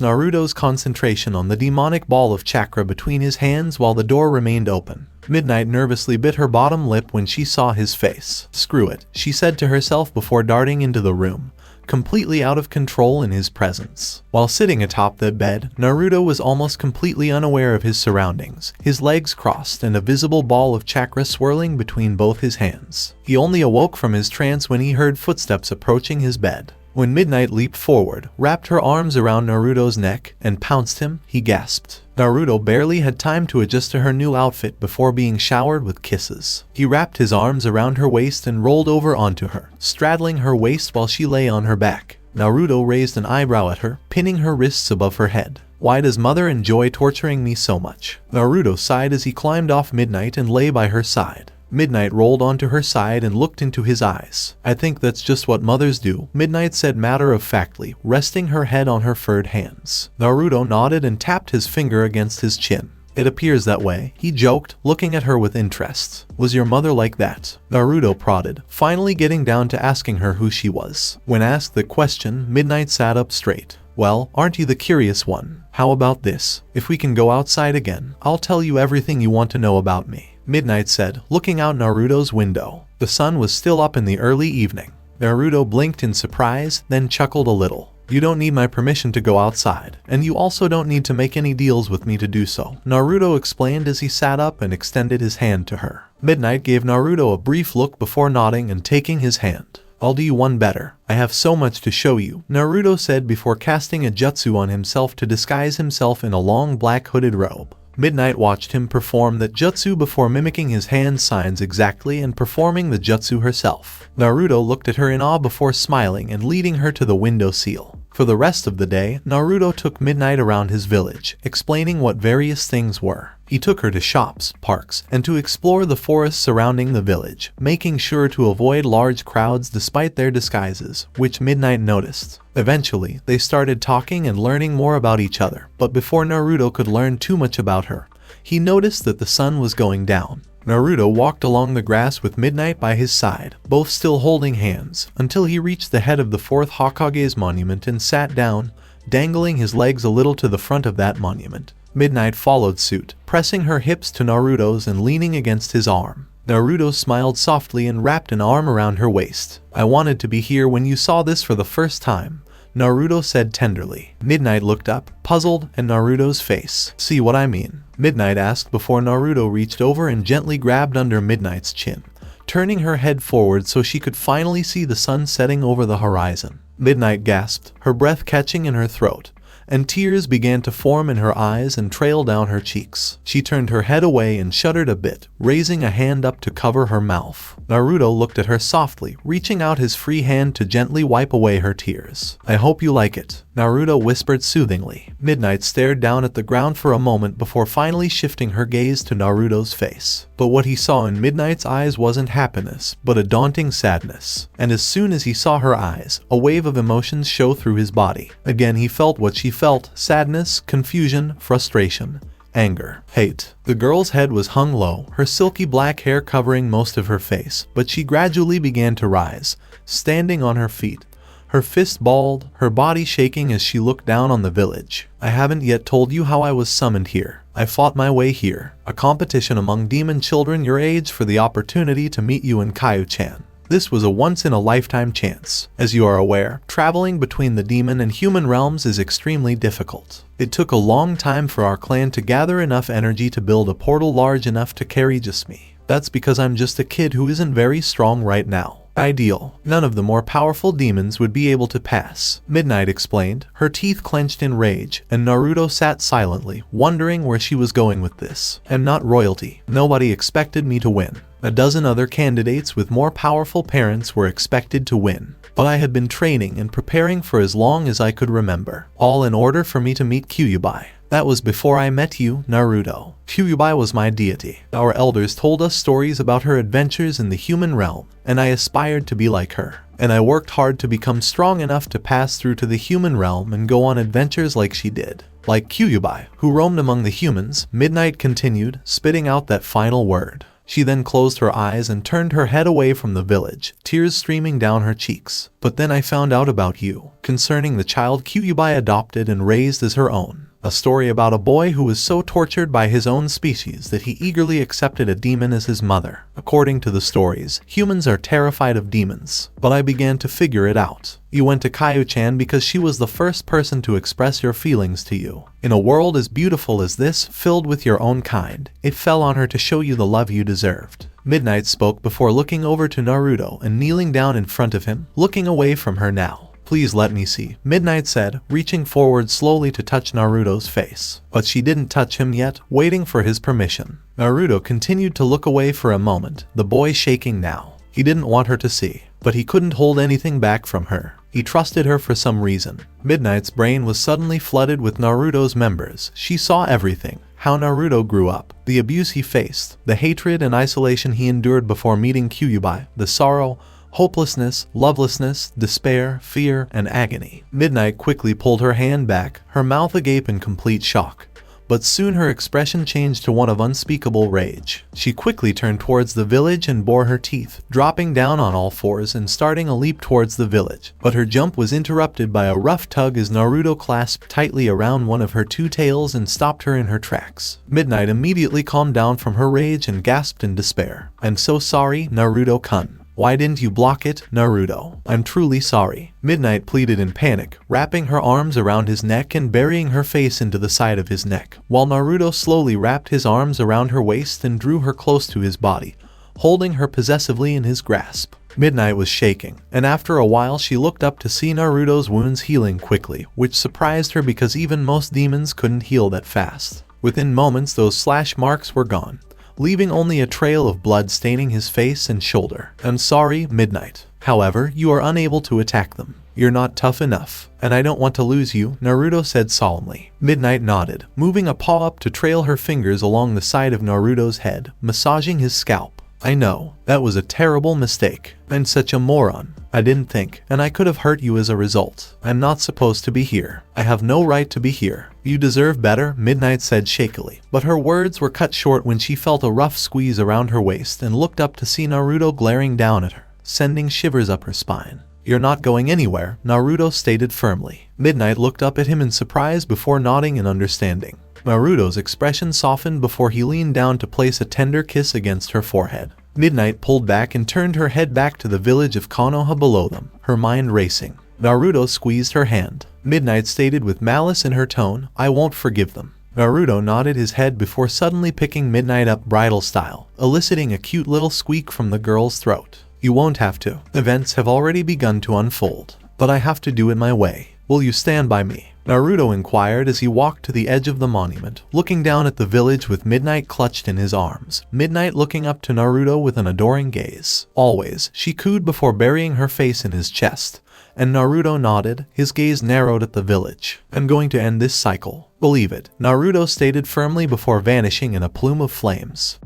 Speaker 2: Naruto's concentration on the demonic ball of chakra between his hands while the door remained open. Midnight nervously bit her bottom lip when she saw his face. "Screw it," she said to herself before darting into the room, completely out of control in his presence. While sitting atop the bed, Naruto was almost completely unaware of his surroundings, his legs crossed and a visible ball of chakra swirling between both his hands. He only awoke from his trance when he heard footsteps approaching his bed. When Midnight leaped forward, wrapped her arms around Naruto's neck, and pounced him, he gasped. Naruto barely had time to adjust to her new outfit before being showered with kisses. He wrapped his arms around her waist and rolled over onto her, straddling her waist while she lay on her back. Naruto raised an eyebrow at her, pinning her wrists above her head. "Why does mother enjoy torturing me so much?" Naruto sighed as he climbed off Midnight and lay by her side. Midnight rolled onto her side and looked into his eyes. "I think that's just what mothers do," Midnight said matter-of-factly, resting her head on her furred hands. Naruto nodded and tapped his finger against his chin. "It appears that way," he joked, looking at her with interest. "Was your mother like that?" Naruto prodded, finally getting down to asking her who she was. When asked the question, Midnight sat up straight. "Well, aren't you the curious one? How about this? If we can go outside again, I'll tell you everything you want to know about me," Midnight said, looking out Naruto's window. The sun was still up in the early evening. Naruto blinked in surprise, then chuckled a little. "You don't need my permission to go outside, and you also don't need to make any deals with me to do so," Naruto explained as he sat up and extended his hand to her. Midnight gave Naruto a brief look before nodding and taking his hand. "I'll do you one better. I have so much to show you," Naruto said before casting a jutsu on himself to disguise himself in a long black hooded robe. Midnight watched him perform that jutsu before mimicking his hand signs exactly and performing the jutsu herself. Naruto looked at her in awe before smiling and leading her to the window sill. For the rest of the day, Naruto took Midnight around his village, explaining what various things were. He took her to shops, parks, and to explore the forests surrounding the village, making sure to avoid large crowds despite their disguises, which Midnight noticed. Eventually, they started talking and learning more about each other, but before Naruto could learn too much about her, he noticed that the sun was going down. Naruto walked along the grass with Midnight by his side, both still holding hands, until he reached the head of the 4th Hokage's monument and sat down, dangling his legs a little to the front of that monument. Midnight followed suit, pressing her hips to Naruto's and leaning against his arm. Naruto smiled softly and wrapped an arm around her waist. "I wanted to be here when you saw this for the first time," Naruto said tenderly. Midnight looked up, puzzled, at Naruto's face. "See what I mean?" Midnight asked before Naruto reached over and gently grabbed under Midnight's chin, turning her head forward so she could finally see the sun setting over the horizon. Midnight gasped, her breath catching in her throat, and tears began to form in her eyes and trail down her cheeks. She turned her head away and shuddered a bit, raising a hand up to cover her mouth. Naruto looked at her softly, reaching out his free hand to gently wipe away her tears. "I hope you like it," Naruto whispered soothingly. Midnight stared down at the ground for a moment before finally shifting her gaze to Naruto's face. But what he saw in Midnight's eyes wasn't happiness, but a daunting sadness. And as soon as he saw her eyes, a wave of emotions showed through his body. Again he felt what she felt: sadness, confusion, frustration, anger, hate. The girl's head was hung low, her silky black hair covering most of her face, but she gradually began to rise, standing on her feet, her fist balled, her body shaking as she looked down on the village. "I haven't yet told you how I was summoned here. I fought my way here. A competition among demon children your age for the opportunity to meet you in Kaio-chan. This was a once-in-a-lifetime chance. As you are aware, traveling between the demon and human realms is extremely difficult. It took a long time for our clan to gather enough energy to build a portal large enough to carry just me. That's because I'm just a kid who isn't very strong right now. Ideal. None of the more powerful demons would be able to pass, Midnight explained, her teeth clenched in rage, and Naruto sat silently, wondering where she was going with this. I'm not royalty. Nobody expected me to win. A dozen other candidates with more powerful parents were expected to win. But I had been training and preparing for as long as I could remember, all in order for me to meet Kyuubi. That was before I met you, Naruto. Kyuubi was my deity. Our elders told us stories about her adventures in the human realm, and I aspired to be like her. And I worked hard to become strong enough to pass through to the human realm and go on adventures like she did. Like Kyuubi, who roamed among the humans, Midnight continued, spitting out that final word. She then closed her eyes and turned her head away from the village, tears streaming down her cheeks. But then I found out about you, concerning the child Kyuubi adopted and raised as her own. A story about a boy who was so tortured by his own species that he eagerly accepted a demon as his mother. According to the stories, humans are terrified of demons. But I began to figure it out. You went to Kaio-chan because she was the first person to express your feelings to you. In a world as beautiful as this, filled with your own kind, it fell on her to show you the love you deserved. Midnight spoke before looking over to Naruto and kneeling down in front of him, looking away from her now. Please let me see, Midnight said, reaching forward slowly to touch Naruto's face. But she didn't touch him yet, waiting for his permission. Naruto continued to look away for a moment, the boy shaking now. He didn't want her to see, but he couldn't hold anything back from her. He trusted her for some reason. Midnight's brain was suddenly flooded with Naruto's members. She saw everything. How Naruto grew up, the abuse he faced, the hatred and isolation he endured before meeting Kyuubi, the sorrow, hopelessness, lovelessness, despair, fear, and agony. Midnight quickly pulled her hand back, her mouth agape in complete shock. But soon her expression changed to one of unspeakable rage. She quickly turned towards the village and bore her teeth, dropping down on all fours and starting a leap towards the village. But her jump was interrupted by a rough tug as Naruto clasped tightly around one of her two tails and stopped her in her tracks. Midnight immediately calmed down from her rage and gasped in despair. "I'm so sorry, Naruto-kun. Why didn't you block it, Naruto? I'm truly sorry," Midnight pleaded in panic, wrapping her arms around his neck and burying her face into the side of his neck, while Naruto slowly wrapped his arms around her waist and drew her close to his body, holding her possessively in his grasp. Midnight was shaking, and after a while she looked up to see Naruto's wounds healing quickly, which surprised her because even most demons couldn't heal that fast. Within moments those slash marks were gone, leaving only a trail of blood staining his face and shoulder. "I'm sorry, Midnight. However, you are unable to attack them. You're not tough enough, and I don't want to lose you," Naruto said solemnly. Midnight nodded, moving a paw up to trail her fingers along the side of Naruto's head, massaging his scalp. "I know, that was a terrible mistake. I'm such a moron. I didn't think, and I could have hurt you as a result. I'm not supposed to be here. I have no right to be here. You deserve better," Midnight said shakily. But her words were cut short when she felt a rough squeeze around her waist and looked up to see Naruto glaring down at her, sending shivers up her spine. "You're not going anywhere," Naruto stated firmly. Midnight looked up at him in surprise before nodding in understanding. Naruto's expression softened before he leaned down to place a tender kiss against her forehead. Midnight pulled back and turned her head back to the village of Konoha below them, her mind racing. Naruto squeezed her hand. Midnight stated with malice in her tone, "I won't forgive them." Naruto nodded his head before suddenly picking Midnight up bridal style, eliciting a cute little squeak from the girl's throat. "You won't have to. Events have already begun to unfold. But I have to do it my way. Will you stand by me?" Naruto inquired as he walked to the edge of the monument, looking down at the village with Midnight clutched in his arms. Midnight looking up to Naruto with an adoring gaze. "Always," she cooed before burying her face in his chest. And Naruto nodded, his gaze narrowed at the village. "I'm going to end this cycle. Believe it," Naruto stated firmly before vanishing in a plume of flames.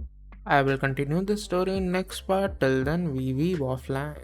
Speaker 1: I will continue the story in next part. Till then, we weave offline.